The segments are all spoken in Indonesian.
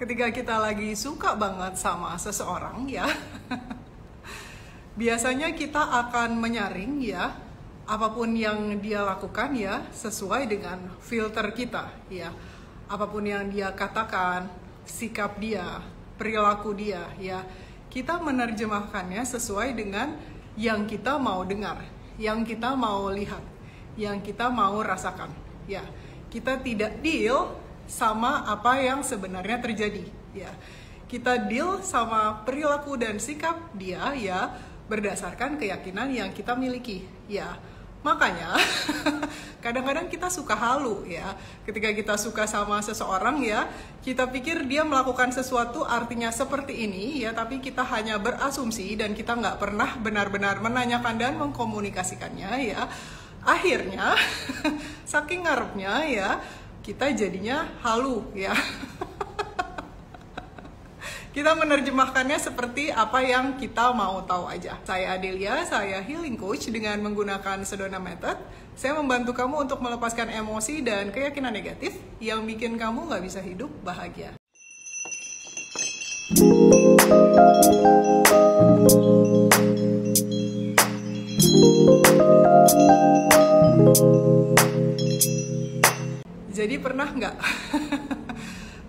ketika kita lagi suka banget sama seseorang ya, biasanya kita akan menyaring ya apapun yang dia lakukan ya sesuai dengan filter kita ya. Apapun yang dia katakan, sikap dia, perilaku dia ya, kita menerjemahkannya sesuai dengan yang kita mau dengar, yang kita mau lihat, yang kita mau rasakan ya. Kita tidak deal sama apa yang sebenarnya terjadi ya. Kita deal sama perilaku dan sikap dia ya berdasarkan keyakinan yang kita miliki ya. Makanya kadang-kadang kita suka halu ya. Ketika kita suka sama seseorang ya, kita pikir dia melakukan sesuatu artinya seperti ini ya, tapi kita hanya berasumsi dan kita nggak pernah benar-benar menanyakan dan mengkomunikasikannya ya. Akhirnya saking ngarepnya ya, kita jadinya halu ya. Kita menerjemahkannya seperti apa yang kita mau tahu aja. Saya Adelia, saya healing coach dengan menggunakan Sedona Method. Saya membantu kamu untuk melepaskan emosi dan keyakinan negatif yang bikin kamu nggak bisa hidup bahagia. Jadi pernah nggak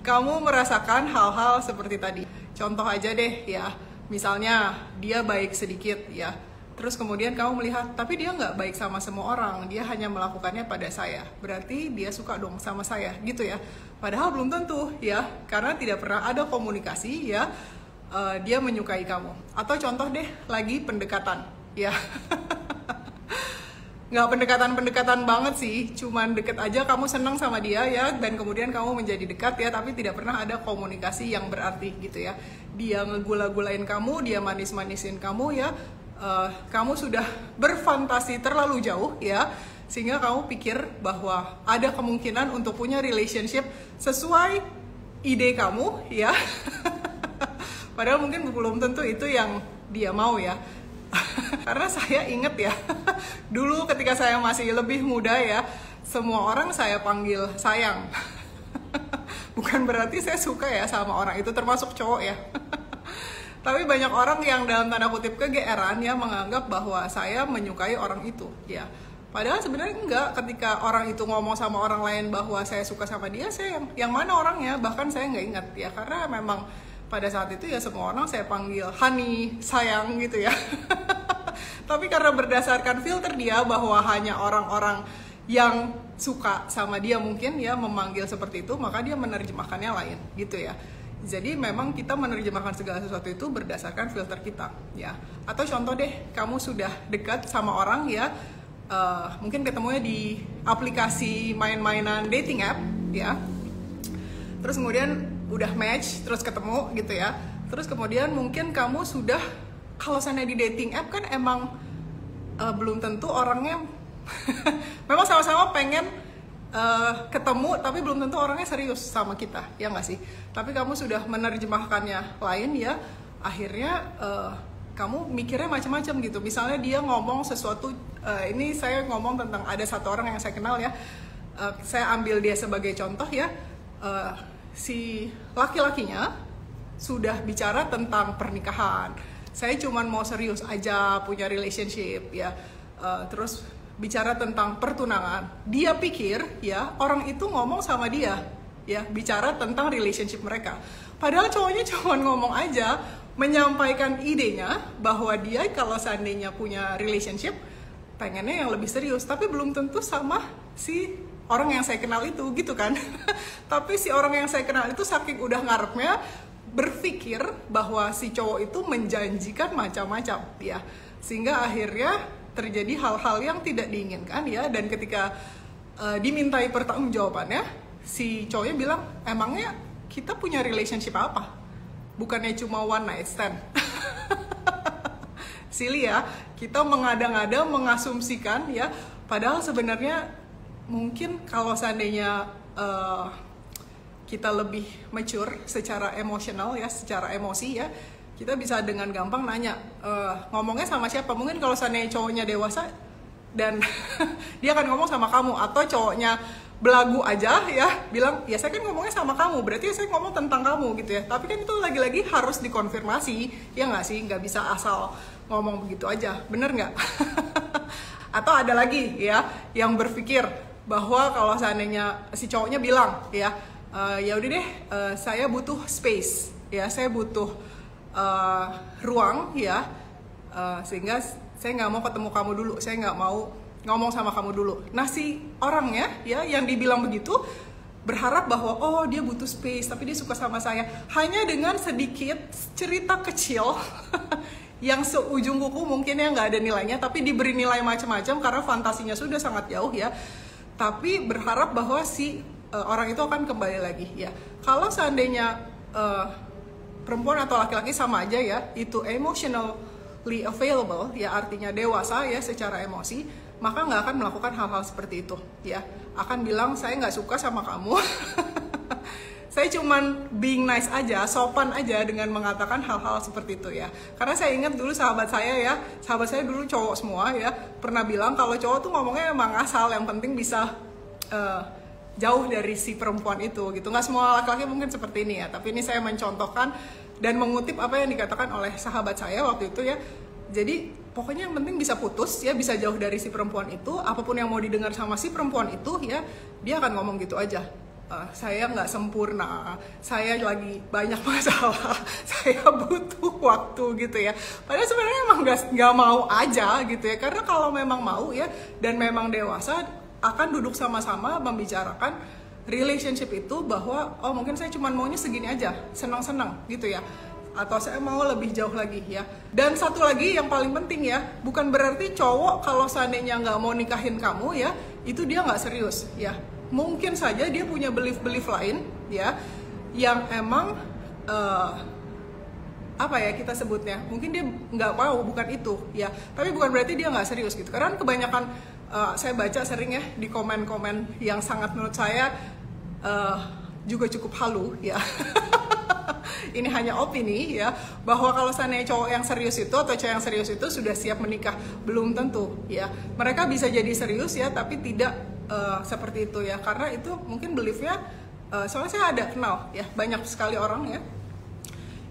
kamu merasakan hal-hal seperti tadi? Contoh aja deh ya, misalnya dia baik sedikit ya, terus kemudian kamu melihat, tapi dia nggak baik sama semua orang, dia hanya melakukannya pada saya, berarti dia suka dong sama saya gitu ya. Padahal belum tentu ya, karena tidak pernah ada komunikasi ya, dia menyukai kamu. Atau contoh deh lagi pendekatan ya. Nggak pendekatan-pendekatan banget sih, cuman deket aja kamu senang sama dia ya, dan kemudian kamu menjadi dekat ya, tapi tidak pernah ada komunikasi yang berarti gitu ya. Dia ngegula-gulain kamu, dia manis-manisin kamu ya, kamu sudah berfantasi terlalu jauh ya, sehingga kamu pikir bahwa ada kemungkinan untuk punya relationship sesuai ide kamu ya. Padahal mungkin belum tentu itu yang dia mau ya. Karena saya inget ya, dulu ketika saya masih lebih muda ya, semua orang saya panggil sayang. Bukan berarti saya suka ya sama orang itu, termasuk cowok ya. Tapi banyak orang yang dalam tanda kutip kegeeran ya menganggap bahwa saya menyukai orang itu ya. Padahal sebenarnya enggak. Ketika orang itu ngomong sama orang lain bahwa saya suka sama dia, saya yang mana orangnya, bahkan saya nggak ingat ya, karena memang pada saat itu ya semua orang saya panggil honey, sayang gitu ya. Tapi karena berdasarkan filter dia bahwa hanya orang-orang yang suka sama dia mungkin ya memanggil seperti itu, maka dia menerjemahkannya lain gitu ya. Jadi memang kita menerjemahkan segala sesuatu itu berdasarkan filter kita ya. Atau contoh deh, kamu sudah dekat sama orang ya, mungkin ketemunya di aplikasi main-mainan dating app ya. Terus kemudian udah match, terus ketemu gitu ya. Terus kemudian mungkin kamu sudah, kalau sana di dating app kan emang belum tentu orangnya memang sama-sama pengen ketemu, tapi belum tentu orangnya serius sama kita, ya nggak sih? Tapi kamu sudah menerjemahkannya lain ya, akhirnya kamu mikirnya macam-macam gitu. Misalnya dia ngomong sesuatu, ini saya ngomong tentang ada satu orang yang saya kenal ya, saya ambil dia sebagai contoh ya. Si laki-lakinya sudah bicara tentang pernikahan, saya cuman mau serius aja punya relationship ya, terus bicara tentang pertunangan. Dia pikir ya orang itu ngomong sama dia ya, bicara tentang relationship mereka, padahal cowoknya cuman ngomong aja, menyampaikan idenya bahwa dia kalau seandainya punya relationship pengennya yang lebih serius, tapi belum tentu sama si orang yang saya kenal itu gitu kan. Tapi si orang yang saya kenal itu saking udah ngarepnya berpikir bahwa si cowok itu menjanjikan macam-macam ya, sehingga akhirnya terjadi hal-hal yang tidak diinginkan ya. Dan ketika dimintai pertanggungjawabannya, si cowoknya bilang, emangnya kita punya relationship apa? Bukannya cuma one night stand. Silly ya, kita mengada-ngada mengasumsikan ya, padahal sebenarnya mungkin kalau seandainya kita lebih mature secara emosional ya, secara emosi ya, kita bisa dengan gampang nanya, ngomongnya sama siapa? Mungkin kalau seandainya cowoknya dewasa dan dia akan ngomong sama kamu, atau cowoknya belagu aja ya, bilang ya saya kan ngomongnya sama kamu, berarti saya ngomong tentang kamu gitu ya. Tapi kan itu lagi-lagi harus dikonfirmasi, ya nggak sih? Nggak bisa asal ngomong begitu aja, bener nggak? Atau ada lagi ya yang berpikir bahwa kalau seandainya si cowoknya bilang ya, ya udah deh, saya butuh space ya, saya butuh ruang ya, sehingga saya nggak mau ketemu kamu dulu, saya nggak mau ngomong sama kamu dulu. Nah si orangnya ya yang dibilang begitu berharap bahwa oh dia butuh space tapi dia suka sama saya, hanya dengan sedikit cerita kecil yang seujung kuku mungkin ya nggak ada nilainya, tapi diberi nilai macam-macam karena fantasinya sudah sangat jauh ya, tapi berharap bahwa si orang itu akan kembali lagi ya. Kalau seandainya perempuan atau laki-laki sama aja ya, itu emotionally available ya, artinya dewasa ya secara emosi, maka nggak akan melakukan hal-hal seperti itu ya. Akan bilang saya nggak suka sama kamu saya cuman being nice aja, sopan aja dengan mengatakan hal-hal seperti itu ya. Karena saya ingat dulu sahabat saya dulu cowok semua ya, pernah bilang kalau cowok tuh ngomongnya emang asal, yang penting bisa jauh dari si perempuan itu gitu. Nggak semua laki-laki mungkin seperti ini ya, tapi ini saya mencontohkan dan mengutip apa yang dikatakan oleh sahabat saya waktu itu ya. Jadi pokoknya yang penting bisa putus ya, bisa jauh dari si perempuan itu, apapun yang mau didengar sama si perempuan itu ya, dia akan ngomong gitu aja. Saya nggak sempurna, saya lagi banyak masalah, saya butuh waktu gitu ya. Padahal sebenarnya emang nggak mau aja gitu ya, karena kalau memang mau ya dan memang dewasa akan duduk sama-sama membicarakan relationship itu, bahwa oh mungkin saya cuma maunya segini aja, senang-senang gitu ya, atau saya mau lebih jauh lagi ya. Dan satu lagi yang paling penting ya, bukan berarti cowok kalau seandainya nggak mau nikahin kamu ya, itu dia nggak serius ya. Mungkin saja dia punya belief lain ya, yang emang apa ya kita sebutnya, mungkin dia nggak mau, bukan itu ya, tapi bukan berarti dia nggak serius gitu. Karena kebanyakan saya baca sering ya di komen-komen yang sangat menurut saya juga cukup halu ya ini hanya opini ya, bahwa kalau seandainya cowok yang serius itu atau cewek yang serius itu sudah siap menikah, belum tentu ya. Mereka bisa jadi serius ya, tapi tidak seperti itu ya, karena itu mungkin beliefnya soalnya saya ada kenal ya banyak sekali orang ya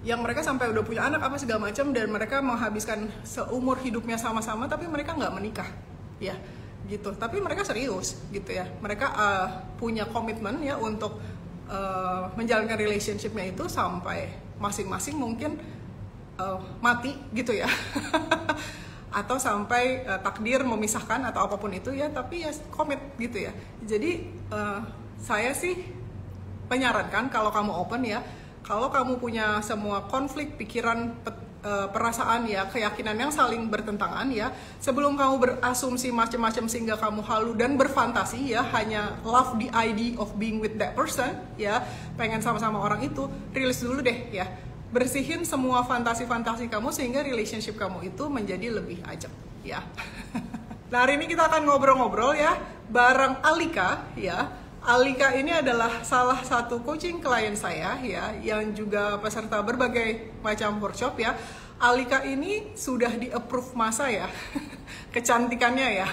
yang mereka sampai udah punya anak apa segala macam, dan mereka menghabiskan seumur hidupnya sama-sama tapi mereka nggak menikah ya gitu, tapi mereka serius gitu ya, mereka punya komitmen ya untuk menjalankan relationshipnya itu sampai masing-masing mungkin mati gitu ya atau sampai takdir memisahkan atau apapun itu ya, tapi ya komit gitu ya. Jadi saya sih menyarankan kalau kamu open ya, kalau kamu punya semua konflik pikiran, perasaan ya, keyakinan yang saling bertentangan ya, sebelum kamu berasumsi macam-macam sehingga kamu halu dan berfantasi ya, hanya love the idea of being with that person ya, pengen sama-sama orang itu, rilis dulu deh ya, bersihin semua fantasi-fantasi kamu sehingga relationship kamu itu menjadi lebih ajak ya. Nah hari ini kita akan ngobrol-ngobrol ya bareng Alika ya. Alika ini adalah salah satu coaching klien saya ya, yang juga peserta berbagai macam workshop ya. Alika ini sudah di-approve masa ya kecantikannya ya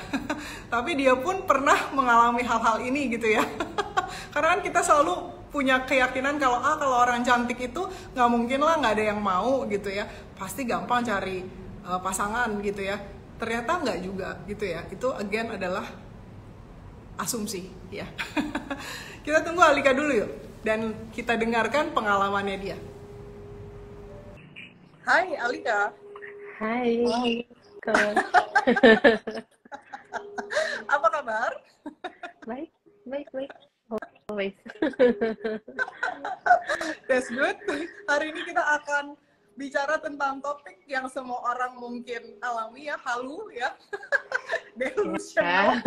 tapi dia pun pernah mengalami hal-hal ini gitu ya karena kan kita selalu punya keyakinan kalau kalau orang cantik itu nggak mungkin lah, nggak ada yang mau gitu ya, pasti gampang cari pasangan gitu ya. Ternyata nggak juga gitu ya, itu again adalah asumsi ya. Kita tunggu Alika dulu yuk dan kita dengarkan pengalamannya dia. Hai Alika. Hai. Apa kabar? Baik, baik, baik. Always. That's good. Hari ini kita akan bicara tentang topik yang semua orang mungkin alami ya, halu ya, delusional.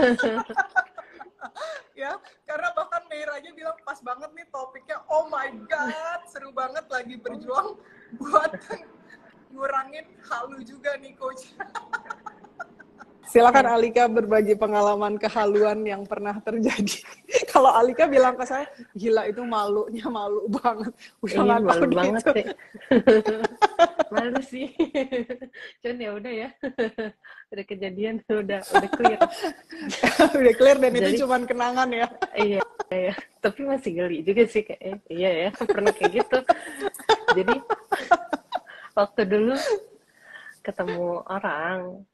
Ya, karena bahkan Meir aja bilang pas banget nih topiknya, oh my god, seru banget, lagi berjuang buat ngurangin halu juga nih coach. Silakan Alika berbagi pengalaman kehaluan yang pernah terjadi. Kalau Alika bilang ke saya, gila itu malunya malu banget. Udah Iya, nggak tahu malu banget gitu. sih. Malu sih. Cuman ya udah ya. Udah kejadian, udah clear. Udah clear dan Jadi itu cuman kenangan ya. iya, iya. Tapi masih geli juga sih kayak iya ya, pernah kayak gitu. Jadi waktu dulu ketemu orang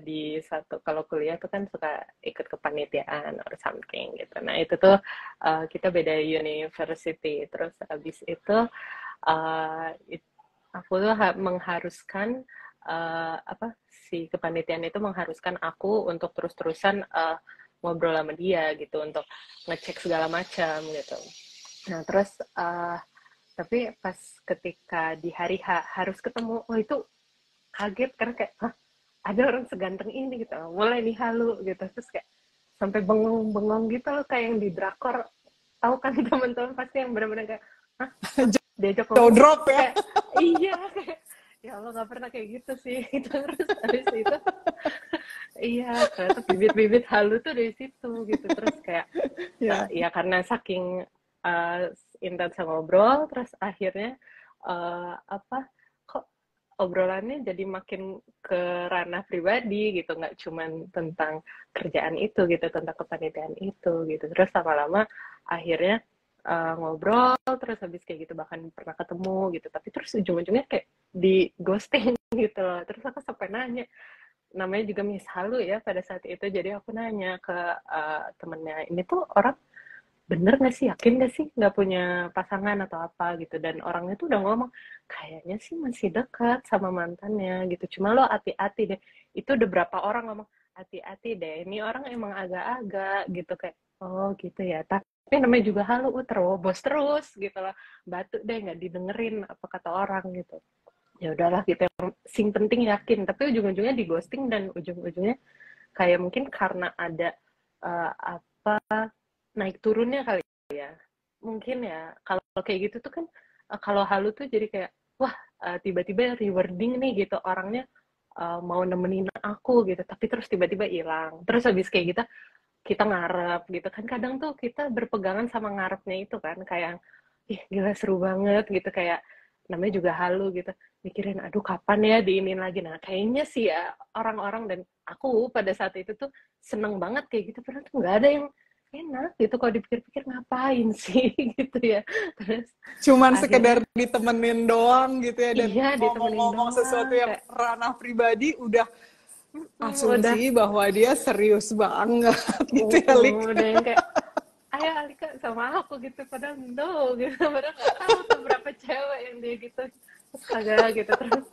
di satu, kalau kuliah tuh kan suka ikut kepanitiaan or something gitu. Nah itu tuh kita beda university. Terus abis itu uh, aku tuh mengharuskan apa si kepanitiaan itu mengharuskan aku untuk terus-terusan ngobrol sama dia gitu untuk ngecek segala macam gitu. Nah terus tapi pas ketika di hari H harus ketemu, oh itu kaget karena kayak hah, ada orang seganteng ini gitu, mulai nih halu gitu, terus kayak sampai bengong-bengong gitu loh kayak yang di drakor, tahu kan teman-teman pasti yang benar-benar kayak hah, diajak Jaw ngomong drop ya. kayak iya kayak ya Allah nggak pernah kayak gitu sih gitu. Terus habis itu iya ternyata bibit-bibit halu tuh dari situ gitu. Terus kayak ya karena saking intens ngobrol, terus akhirnya apa kok obrolannya jadi makin ke ranah pribadi gitu, nggak cuman tentang kerjaan itu gitu, tentang kepanitiaan itu gitu. Terus lama-lama akhirnya ngobrol, terus habis kayak gitu bahkan pernah ketemu gitu, tapi terus ujung-ujungnya kayak di ghosting gitu loh. Terus aku sampai nanya, namanya juga Miss Halu ya pada saat itu, jadi aku nanya ke temennya, ini tuh orang bener nggak sih, yakin nggak sih nggak punya pasangan atau apa gitu. Dan orangnya tuh udah ngomong kayaknya sih masih dekat sama mantannya gitu, cuma lo hati-hati deh. Itu udah berapa orang ngomong hati-hati deh, ini orang emang agak-agak gitu. Kayak oh gitu ya, tapi namanya juga halu terobos terus gitu loh, batu deh nggak didengerin apa kata orang gitu. Ya udahlah gitu, yang sing penting yakin. Tapi ujung-ujungnya di ghosting, dan ujung-ujungnya kayak mungkin karena ada apa naik turunnya kali ya, mungkin ya. Kalau kayak gitu tuh kan kalau halu tuh jadi kayak wah tiba-tiba rewarding nih gitu, orangnya mau nemenin aku gitu, tapi terus tiba-tiba hilang. Terus habis kayak gitu kita ngarep gitu kan, kadang tuh kita berpegangan sama ngarepnya itu kan, kayak ih gila seru banget gitu, kayak namanya juga halu gitu, mikirin aduh kapan ya diinin lagi. Nah kayaknya sih ya orang-orang, dan aku pada saat itu tuh seneng banget kayak gitu, padahal tuh nggak ada yang enak gitu kalau dipikir-pikir, ngapain sih gitu ya. Terus Cuman akhirnya sekedar ditemenin doang gitu ya, dan iya ditemenin ngomong-ngomong sesuatu doang yang kayak ranah pribadi udah udah asumsi bahwa dia serius banget gitu ya, Lik. udah yang kayak ayo Alika sama aku gitu, padahal no gitu, padahal nggak tahu tuh berapa cewek yang dia gitu. Terus kagak gitu, terus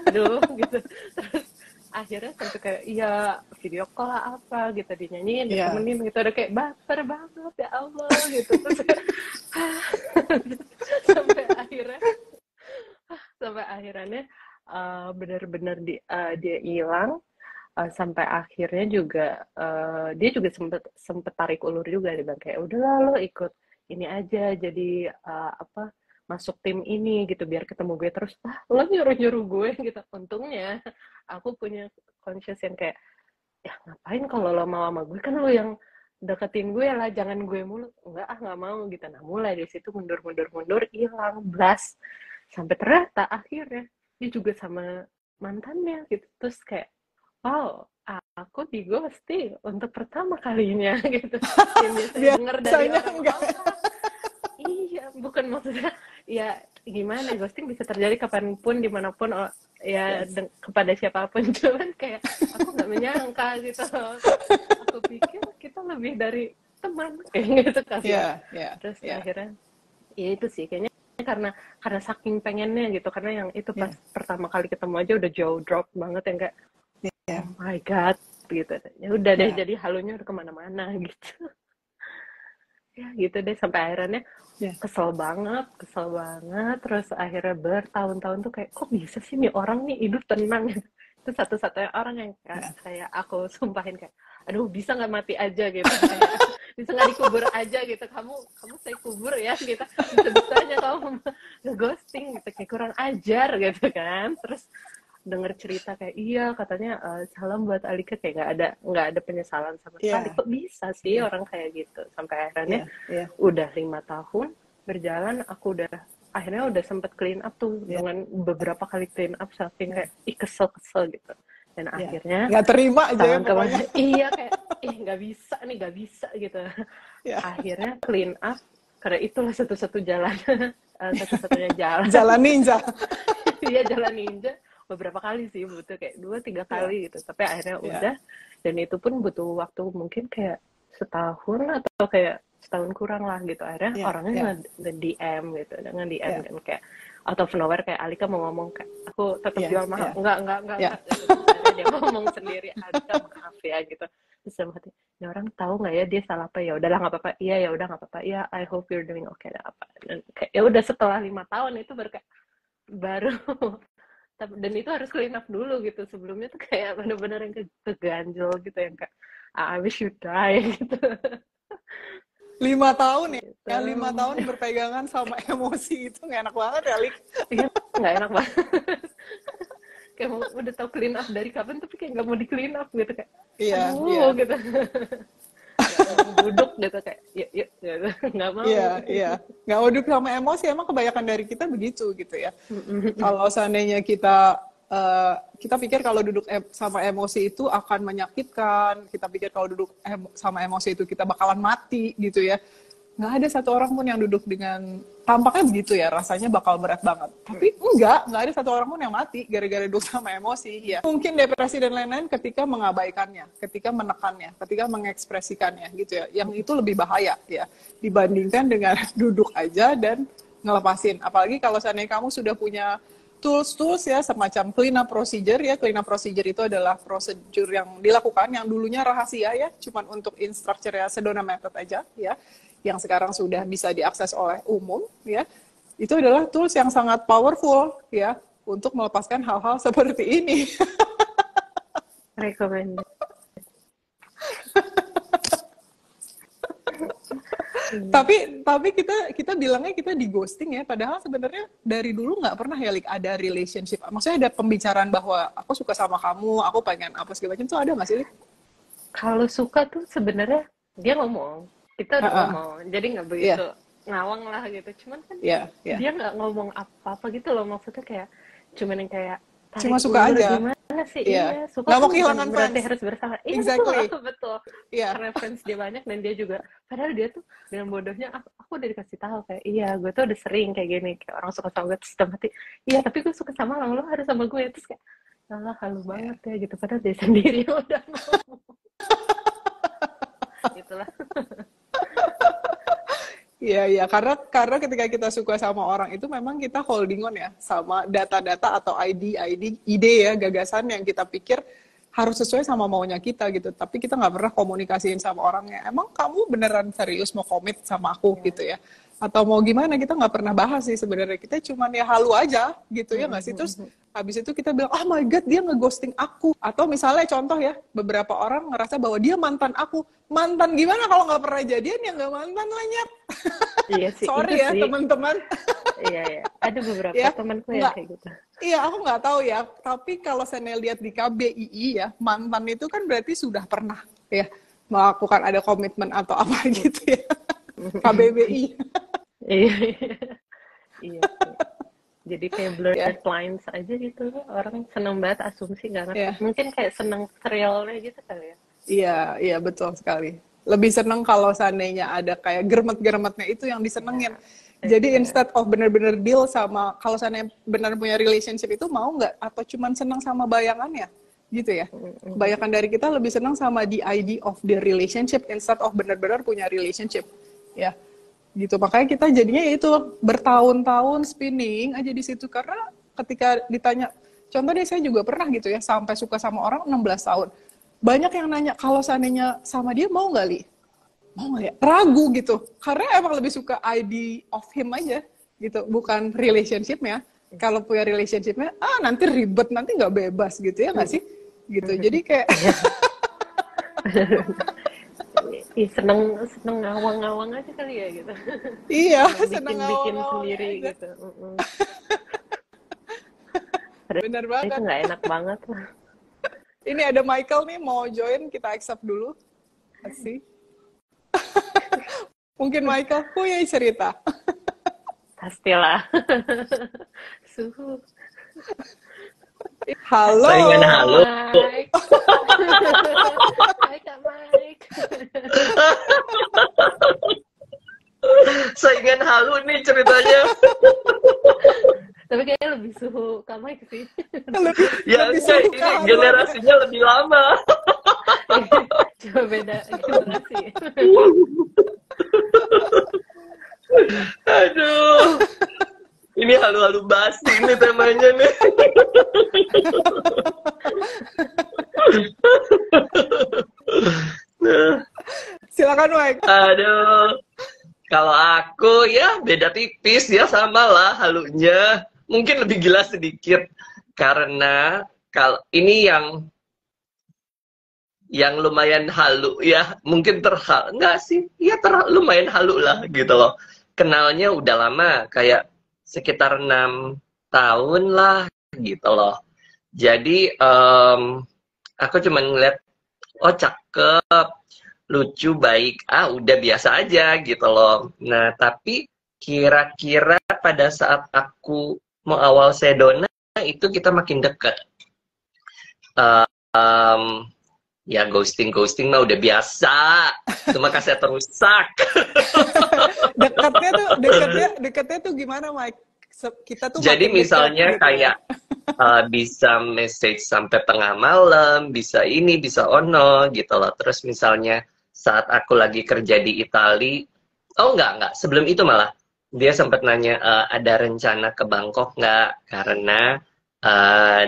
aduh gitu. Terus akhirnya sampai kayak iya video call lah apa gitu, dinyanyiin ditemenin gitu, udah kayak baper banget ya Allah gitu. Terus sampai akhirnya sampai akhirnya benar-benar dia hilang. Sampai akhirnya juga dia juga sempet tarik ulur juga, dia bilang kayak udahlah lo ikut ini aja jadi apa masuk tim ini gitu biar ketemu gue terus. Lo nyuruh gue gitu. Untungnya aku punya conscious yang kayak ya ngapain kalau lo mau sama gue, kan lo yang deketin gue lah, jangan gue mulu. Enggak nggak mau gitu. Nah mulai dari situ mundur hilang blast, sampai ternyata akhirnya dia juga sama mantannya gitu. Terus kayak oh, aku di ghosting untuk pertama kalinya gitu. Yang biasanya dengar dari orang-orang. Iya, bukan maksudnya ya gimana, ghosting bisa terjadi kapanpun, dimanapun, ya kepada siapapun. Cuman kayak aku nggak menyangka gitu. Aku pikir kita lebih dari teman kayak gitu kali ya. Terus akhirnya ya itu sih kayaknya karena saking pengennya gitu, karena yang itu pas pertama kali ketemu aja udah jauh drop banget yang kayak oh my god gitu. Ya udah deh, jadi halunya udah kemana-mana gitu. Ya gitu deh, sampai akhirnya kesel banget. Terus akhirnya bertahun-tahun tuh kayak kok bisa sih nih orang nih hidup tenang. Itu satu-satunya orang yang kayak aku sumpahin kayak aduh bisa nggak mati aja gitu, kayak, bisa nggak dikubur aja gitu, kamu saya kubur ya gitu, bisa-bisanya kamu nge-ghosting gitu, kayak kurang ajar gitu kan. Terus denger cerita kayak iya katanya salam buat Alika, kayak nggak ada penyesalan sama sekali. Kok bisa sih orang kayak gitu, sampai akhirnya udah 5 tahun berjalan, aku akhirnya udah sempet clean up tuh dengan beberapa kali clean up, saking kayak kesel gitu. Dan akhirnya nggak terima aja ya pokoknya. Iya kayak nggak bisa gitu. Akhirnya clean up, karena itulah satu-satunya jalan ninja. Iya, jalan ninja. Beberapa kali sih, butuh kayak 2-3 kali gitu, tapi akhirnya udah. Dan itu pun butuh waktu mungkin kayak setahun atau kayak setahun kurang lah gitu. Akhirnya orangnya nge-DM gitu, dengan DM dan kayak out of nowhere kayak Alika mau ngomong kayak aku tetap jual mahal, enggak gitu. Akhirnya dia ngomong sendiri, Alika maaf ya gitu. Terus dalam hati, ini orang tahu nggak ya dia salah apa? Ya udahlah nggak apa-apa. Iya ya udah nggak apa-apa. Iya, I hope you're doing okay. Apa? Dan kayak ya udah setelah 5 tahun itu baru dan itu harus clean up dulu gitu. Sebelumnya tuh kayak bener-bener yang keganjel gitu, yang kayak I wish you die gitu. 5 tahun ya? Gitu. Yang 5 tahun berpegangan sama emosi itu nggak enak banget ya, Lik? Iya, nggak enak banget. Kayak udah tau clean up dari kapan, tapi kayak nggak mau di clean up gitu, kayak gitu. Duduk gitu kayak yuk gitu. Nggak mau. Iya. Nggak mau duduk sama emosi, emang kebanyakan dari kita begitu gitu ya. Kalau seandainya kita pikir kalau duduk sama emosi itu akan menyakitkan, kita pikir kalau duduk sama emosi itu kita bakalan mati gitu ya. Nggak ada satu orang pun yang duduk dengan tampaknya begitu ya, rasanya bakal berat banget. Tapi nggak ada satu orang pun yang mati gara-gara duduk sama emosi ya. Mungkin depresi dan lain-lain ketika mengabaikannya, ketika menekannya, ketika mengekspresikannya gitu ya. Yang itu lebih bahaya ya dibandingkan dengan duduk aja dan ngelepasin. Apalagi kalau seandainya kamu sudah punya tools ya, semacam clean up procedure ya. Clean up procedure itu adalah prosedur yang dilakukan yang dulunya rahasia ya, cuman untuk instructor ya, Sedona method aja ya, yang sekarang sudah bisa diakses oleh umum ya. Itu adalah tools yang sangat powerful ya untuk melepaskan hal-hal seperti ini. Recommend. Tapi kita bilangnya kita di ghosting ya, padahal sebenarnya dari dulu nggak pernah ya Lik ada relationship. Maksudnya ada pembicaraan bahwa aku suka sama kamu, aku pengen apa segala macam, tuh ada nggak sih Lik? Kalau suka tuh sebenarnya dia ngomong, kita udah ngomong, jadi nggak begitu ngawang lah gitu. Cuman kan dia nggak ngomong apa-apa gitu loh, maksudnya kayak cuman yang kayak cuma suka aja. Gimana sih? Iya, suka nggak mau kehilangan berarti harus bersama. Iya, exactly. Betul. Karena friends dia banyak dan dia juga, padahal dia tuh dengan bodohnya aku udah dikasih tahu kayak iya gue tuh udah sering kayak gini, kayak orang suka sama gue terus mati. Iya, tapi gue suka sama lo harus sama gue, terus kayak Allah halu banget ya gitu, padahal dia sendiri udah ngomong. Gitulah. Iya, karena ketika kita suka sama orang itu memang kita holding on ya sama data-data atau ide ya, gagasan yang kita pikir harus sesuai sama maunya kita gitu. Tapi kita nggak pernah komunikasiin sama orangnya. Emang kamu beneran serius mau komit sama aku gitu ya? Atau mau gimana, kita nggak pernah bahas sih sebenarnya. Kita cuman ya halu aja gitu ya nggak sih? Terus habis itu kita bilang, oh my god dia ngeghosting aku. Atau misalnya contoh ya, beberapa orang ngerasa bahwa dia mantan aku. Mantan gimana kalau nggak pernah jadian ya nggak mantan lah Nyet. Iya sih. Sorry ya teman-teman. Iya. Ada beberapa temanku yang kayak gitu. Iya, aku nggak tahu ya. Tapi kalau saya lihat di KBII ya, mantan itu kan berarti sudah pernah ya melakukan ada komitmen atau apa gitu ya. KBBI. Iya. Jadi kayak blurred lines aja gitu. Orang seneng banget asumsi, nggak ngerti. Mungkin kayak seneng serialnya gitu kali ya. Iya, betul sekali. Lebih seneng kalau seandainya ada kayak germet-germetnya itu yang disenengin. Jadi instead of bener-bener deal sama, kalau seandainya benar punya relationship itu mau nggak? Atau cuman seneng sama bayangannya? Gitu ya. Kebanyakan dari kita lebih seneng sama the idea of the relationship instead of benar-benar punya relationship. Ya, gitu. Makanya kita jadinya itu bertahun-tahun spinning aja di situ, karena ketika ditanya, contoh deh saya juga pernah gitu ya, sampai suka sama orang 16 tahun. Banyak yang nanya, kalau seandainya sama dia mau nggak Li? Mau nggak ya? Ragu gitu, karena emang lebih suka idea of him aja gitu, bukan relationshipnya. Kalau punya relationshipnya, nanti ribet, nanti nggak bebas gitu ya nggak sih? Gitu, jadi kayak seneng ngawang-ngawang aja kali ya gitu. Iya, seneng bikin ngawang sendiri aja. gitu. Bener Itu banget. nggak enak banget lah. Ini ada Michael nih mau join, kita accept dulu. Kasih. Mungkin Michael punya cerita. Pastilah. Suhu. Halo. Saingan halo. Mike. Hai Kak Mike. Saingan halu nih ceritanya. Tapi kayaknya lebih suhu Kak Mike sih. Ya Lebih enggak, suka ini halu. generasinya lebih lama. Cuma beda generasi. Aduh. Ini halu-halu basi ini temanya nih. Silakan Mike. Aduh. Kalau aku ya beda tipis ya, sama lah halunya. Mungkin lebih gila sedikit karena kalau ini yang lumayan halu ya, mungkin enggak sih, ya lumayan halu lah gitu loh. Kenalnya udah lama, kayak sekitar 6 tahun lah gitu loh. Jadi aku cuma ngeliat, oh cakep, lucu, baik, udah biasa aja gitu loh. Nah tapi kira-kira pada saat aku mau awal sedona itu kita makin deket. Ya ghosting mah udah biasa, cuma kaset rusak. Dekatnya tuh gimana Mike? Kita tuh Jadi makin dekat misalnya gitu. kayak bisa message sampai tengah malam, bisa ini, bisa ono gitu loh. Terus misalnya saat aku lagi kerja di Itali, oh enggak, sebelum itu malah dia sempat nanya ada rencana ke Bangkok nggak, karena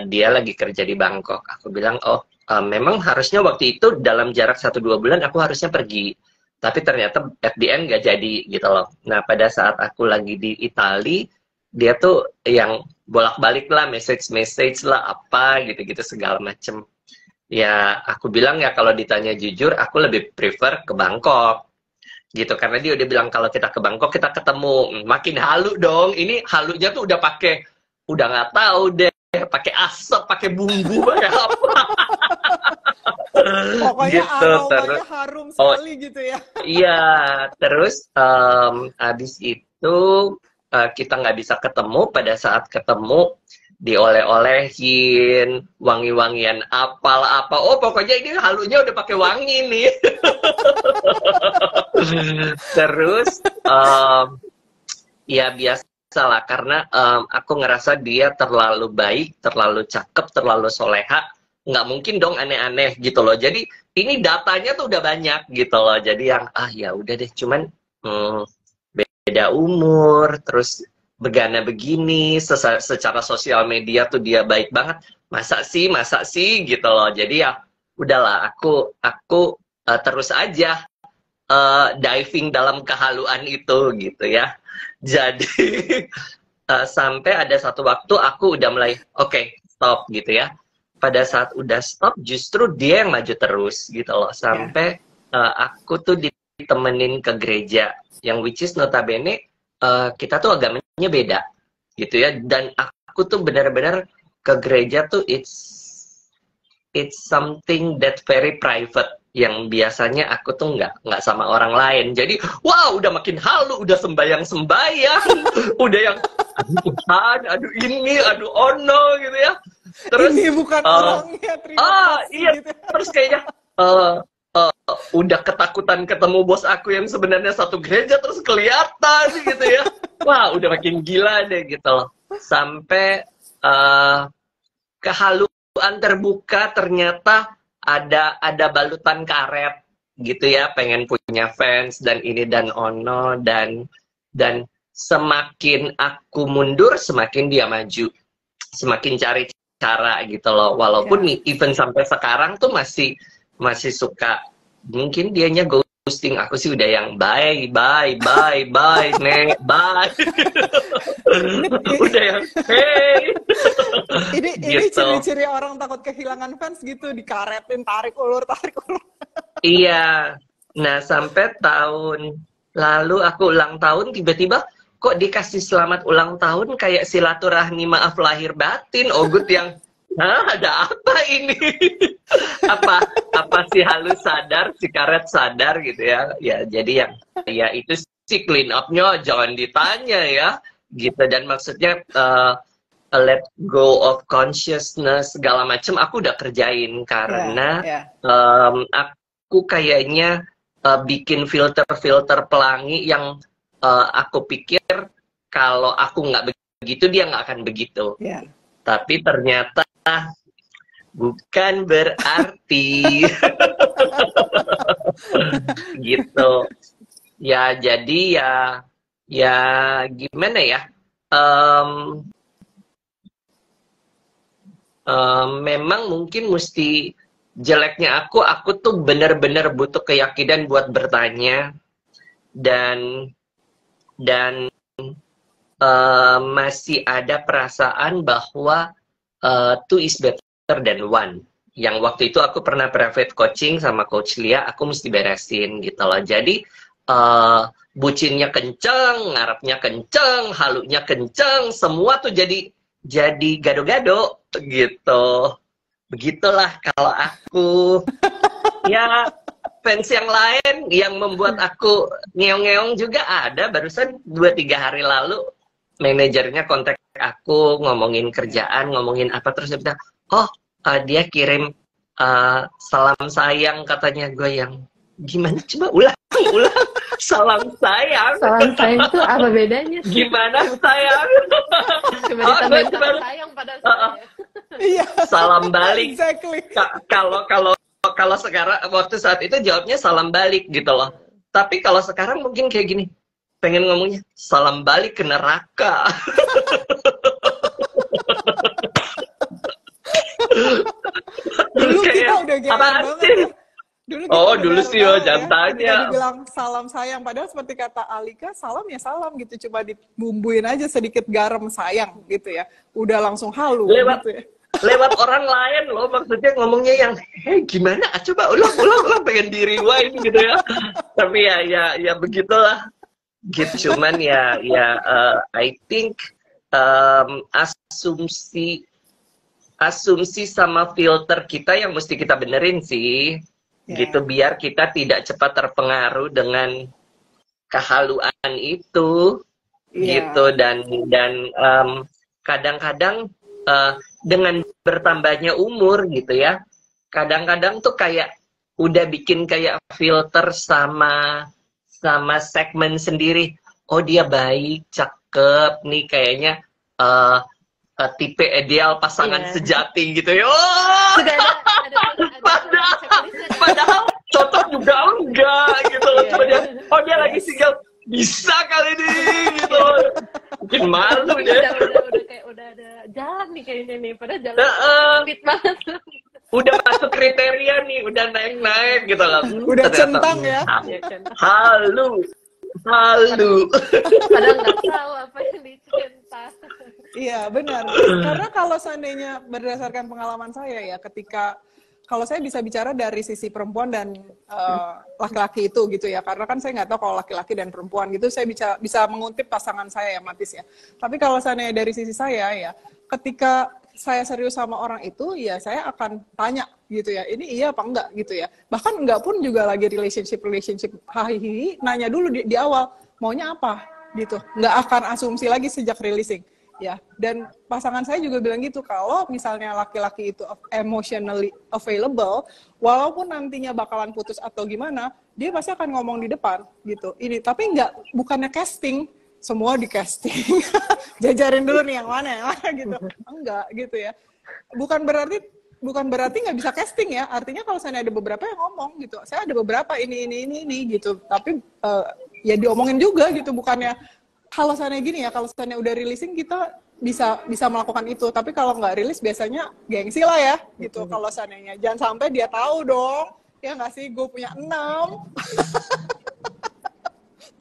dia lagi kerja di Bangkok. Aku bilang, oh memang harusnya waktu itu dalam jarak 1-2 bulan aku harusnya pergi, tapi ternyata at the end nggak jadi gitu loh. Nah pada saat aku lagi di Itali, dia tuh yang bolak-balik lah, message lah, apa gitu-gitu segala macem. Ya aku bilang ya kalau ditanya jujur, aku lebih prefer ke Bangkok gitu, karena dia udah bilang kalau kita ke Bangkok kita ketemu. Makin halu dong, ini halunya tuh udah nggak tahu deh, pakai asap, pakai bumbu, pakai apa. Pokoknya Gitu, aromanya harum sekali gitu ya. Iya, terus abis itu kita nggak bisa ketemu. Pada saat ketemu dioleh-olehin, wangi-wangian apa. Oh pokoknya ini halunya udah pakai wangi nih. Terus ya biasa lah, karena aku ngerasa dia terlalu baik, terlalu cakep, terlalu soleha. Nggak mungkin dong aneh-aneh gitu loh. Jadi ini datanya tuh udah banyak gitu loh. Jadi yang ya udah deh, cuman beda umur, terus begana begini, secara sosial media tuh dia baik banget. Masa sih gitu loh. Jadi ya udahlah, aku terus aja diving dalam kehaluan itu gitu ya. Jadi sampai ada satu waktu aku udah mulai oke, stop gitu ya. Pada saat udah stop, justru dia yang maju terus gitu loh. Sampai aku tuh ditemenin ke gereja, yang which is notabene kita tuh agamanya beda gitu ya. Dan aku tuh benar-benar ke gereja tuh it's something that very private, yang biasanya aku tuh nggak sama orang lain. Jadi wow, udah makin halu, udah sembayang udah yang aduh Tuhan, aduh ini, aduh ono gitu ya. Terus ini bukan orangnya, terima kasih iya gitu. Terus kayaknya udah ketakutan ketemu bos aku yang sebenarnya satu gereja, terus kelihatan gitu ya. Wah udah makin gila deh gitu loh. Sampai kehaluan terbuka, ternyata ada balutan karet gitu ya, pengen punya fans dan ini dan ono, dan semakin aku mundur semakin dia maju, semakin cari cara gitu loh. Walaupun even sampai sekarang tuh masih suka, mungkin dianya ghosting, aku sih udah yang bye nek, bye. Udah yang hey. Ini Gitu. ciri-ciri orang takut kehilangan fans gitu, dikaretin, tarik ulur. Iya. Nah sampai tahun lalu aku ulang tahun, tiba-tiba kok dikasih selamat ulang tahun kayak silaturahmi maaf lahir batin, Ogut yang ada apa ini? apa si halus sadar, si karet sadar gitu ya. Ya jadi yang ya itu si clean up-nya jangan ditanya ya gitu. Dan maksudnya let go of consciousness segala macam aku udah kerjain karena aku kayaknya bikin filter pelangi yang aku pikir kalau aku nggak begitu dia nggak akan begitu. Tapi ternyata bukan berarti gitu. Ya jadi ya gimana ya? Memang mungkin mesti jeleknya aku tuh bener-bener butuh keyakinan buat bertanya dan masih ada perasaan bahwa two is better than one. Yang waktu itu aku pernah private coaching sama Coach Lia, aku mesti beresin gitu loh. Jadi bucinnya kenceng, ngarepnya kenceng, halunya kenceng, semua tuh jadi gado-gado gitu. Begitulah kalau aku. Ya fans yang lain yang membuat aku ngeong-ngeong juga ada. Barusan 2-3 hari lalu manajernya kontak aku ngomongin kerjaan, ngomongin apa, terus dia bilang, dia kirim salam sayang katanya. Gue yang gimana, coba ulang salam sayang itu apa bedanya sih? Gimana sayang? Coba ditambahin salam sayang pada saya. Iya, salam balik. Exactly. Kalau sekarang waktu saat itu jawabnya salam balik gitu loh. Tapi kalau sekarang mungkin kayak gini, pengen ngomongnya salam balik ke neraka. Dulu kita udah apa sih? Dulu sih jangan tanya. Dibilang salam sayang, padahal seperti kata Alika, salam ya salam gitu, coba dibumbuin aja sedikit garam sayang gitu ya, udah langsung halu gitu ya. Lewat orang lain loh, maksudnya ngomongnya yang gimana, coba ulang pengen di rewind gitu ya. Tapi ya begitulah gitu. Cuman I think asumsi sama filter kita yang mesti kita benerin sih. Gitu, biar kita tidak cepat terpengaruh dengan kehaluan itu gitu. Dan kadang-kadang dengan bertambahnya umur gitu ya, kadang-kadang tuh kayak udah bikin kayak filter sama segmen sendiri. Oh dia baik, cakep nih kayaknya, tipe ideal pasangan sejati gitu ya. Padahal cocok juga enggak gitu loh. Dia lagi single, bisa kali ini gitu. Mungkin malu deh. Udah ada jalan nih kayaknya nih, padahal jalan fit banget. Udah masuk kriteria nih, udah naik gitu loh. Udah centang ya. Halu. Padahal nggak tahu apa yang dicinta. Iya benar. Karena kalau seandainya berdasarkan pengalaman saya ya, kalau saya bisa bicara dari sisi perempuan dan laki-laki itu gitu ya, karena kan saya nggak tahu kalau laki-laki dan perempuan gitu, saya bisa menguntip pasangan saya ya, Matis ya. Tapi kalau seandainya dari sisi saya ya, ketika saya serius sama orang itu, ya saya akan tanya gitu ya, ini iya apa enggak gitu ya. Bahkan enggak pun juga lagi relationship hahihi, nanya dulu di awal maunya apa gitu. Nggak akan asumsi lagi sejak releasing. Ya, dan pasangan saya juga bilang gitu, kalau misalnya laki-laki itu emotionally available, walaupun nantinya bakalan putus atau gimana, dia pasti akan ngomong di depan gitu. Ini tapi bukannya casting, semua di casting. Jajarin dulu nih yang mana gitu. Enggak gitu ya. Bukan berarti nggak bisa casting ya. Artinya kalau saya ada beberapa yang ngomong gitu, saya ada beberapa ini gitu. Tapi ya diomongin juga gitu, bukannya kalau sana gini ya, kalau sana udah releasing kita bisa melakukan itu, tapi kalau nggak rilis biasanya gengsi lah ya gitu. Kalau sananya jangan sampai dia tahu dong, ya nggak sih, gue punya 6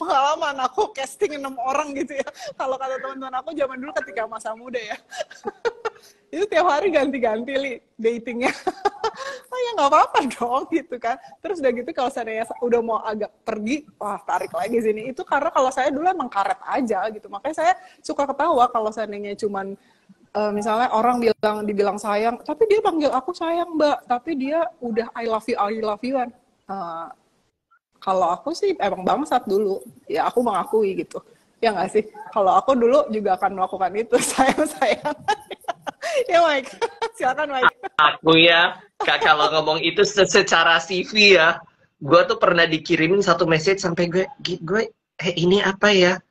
pengalaman aku casting 6 orang gitu ya. Kalau kata teman-teman aku zaman dulu ketika masa muda ya, itu tiap hari ganti-ganti datingnya. ya nggak apa-apa dong gitu kan. Terus udah gitu kalau saya udah mau agak pergi, wah tarik lagi sini. Itu karena kalau saya dulu emang karet aja gitu, makanya saya suka ketawa kalau seandainya cuman misalnya orang dibilang sayang, tapi dia panggil aku sayang mbak, tapi dia udah I love you-an. Kalau aku sih emang bangsat dulu, ya aku mengakui gitu. Ya nggak sih? Kalau aku dulu juga akan melakukan itu, sayang. Ya Mike, silakan Mike. Aku ya, Kak, kalau ngomong itu secara CV ya, gue tuh pernah dikirimin satu message sampai gue ini apa ya?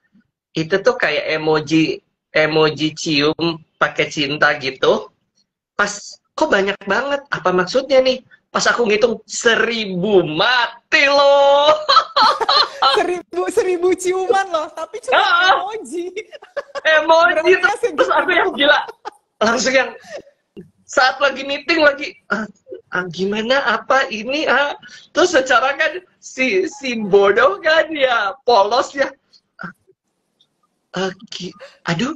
Itu tuh kayak emoji cium pakai cinta gitu. Pas kok banyak banget, apa maksudnya nih? Pas aku ngitung 1000 mati loh. 1000 ciuman loh, tapi cuma emoji. Emoji terus aku yang gila. Langsung yang saat lagi meeting lagi gimana apa ini terus secara kan si bodoh kan ya polos ya aduh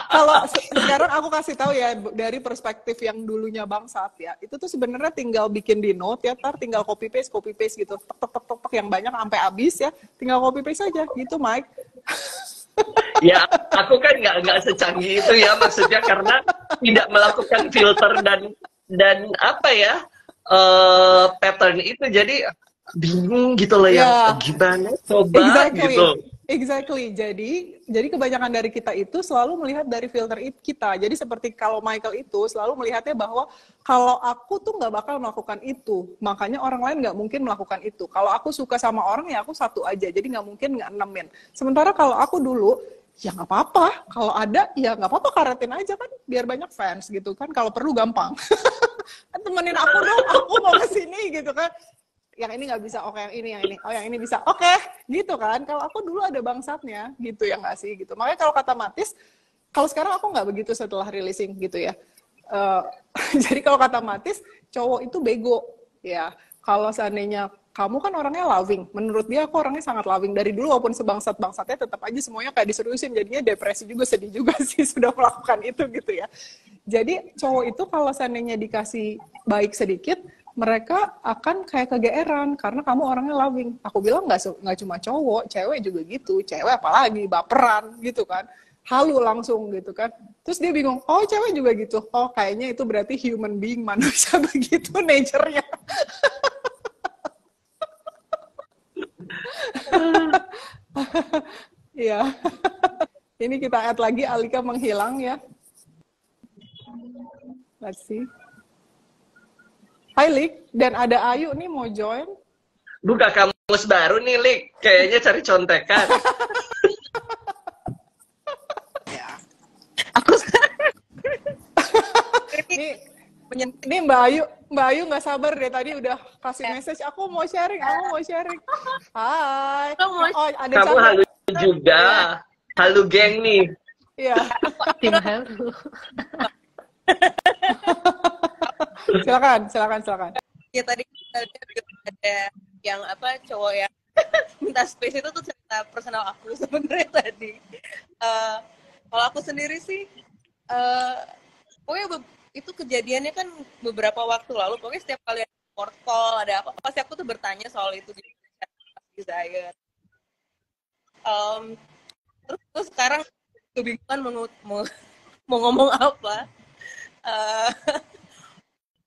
kalau sekarang aku kasih tahu ya dari perspektif yang dulunya bangsat ya, itu tuh sebenarnya tinggal bikin di note ya, tinggal copy paste gitu, tek yang banyak sampai habis ya, tinggal copy paste aja gitu Mike. Ya, aku kan nggak secanggih itu ya, maksudnya karena tidak melakukan filter dan apa ya pattern itu, jadi bingung gitu loh ya gimana coba gitu. Exactly. Jadi kebanyakan dari kita itu selalu melihat dari filter kita. Jadi seperti kalau Michael itu selalu melihatnya bahwa kalau aku tuh nggak bakal melakukan itu, makanya orang lain nggak mungkin melakukan itu. Kalau aku suka sama orang ya aku satu aja, jadi nggak mungkin nggak enemin. Sementara kalau aku dulu ya nggak apa-apa, kalau ada ya nggak apa-apa, karetin aja kan biar banyak fans gitu kan, kalau perlu gampang. Temenin aku dong, aku mau kesini gitu kan. Yang ini nggak bisa, oke yang ini, oh yang ini bisa, oke, gitu kan. Kalau aku dulu ada bangsatnya, gitu ya nggak sih, gitu. Makanya kalau kata Matis, kalau sekarang aku nggak begitu setelah releasing gitu ya. Jadi kalau kata Matis, cowok itu bego, ya. Kalau seandainya kamu kan orangnya loving, menurut dia aku orangnya sangat loving dari dulu, walaupun sebangsat-bangsatnya tetap aja semuanya kayak diseriusin, jadinya depresi juga, sedih juga sih sudah melakukan itu gitu ya. Jadi cowok itu kalau seandainya dikasih baik sedikit, mereka akan kayak kegeeran karena kamu orangnya loving. Aku bilang nggak cuma cowok, cewek juga gitu. Cewek apalagi baperan gitu kan, halu langsung gitu kan. Terus dia bingung, oh cewek juga gitu. Oh kayaknya itu berarti human being, manusia begitu nature-nya. Iya. Ini kita add lagi Alika menghilang ya. Let's see. Hai Lik, dan ada Ayu nih mau join. Buka kamus baru nih Lik, kayaknya cari contekan. Aku ini Mbak Ayu nggak sabar deh, tadi udah kasih message, aku mau sharing. Hai. Oh, ada kamu halu juga, halu geng nih. Iya. Tim halu. Silakan. Ya tadi ada yang apa cowok yang minta space itu tuh cerita personal aku sebenarnya tadi. Kalau aku sendiri sih, pokoknya itu kejadiannya kan beberapa waktu lalu. Pokoknya setiap kali ada report call, ada apa, pasti aku tuh bertanya soal itu di Desire. Terus sekarang kebingungan mau ngomong apa.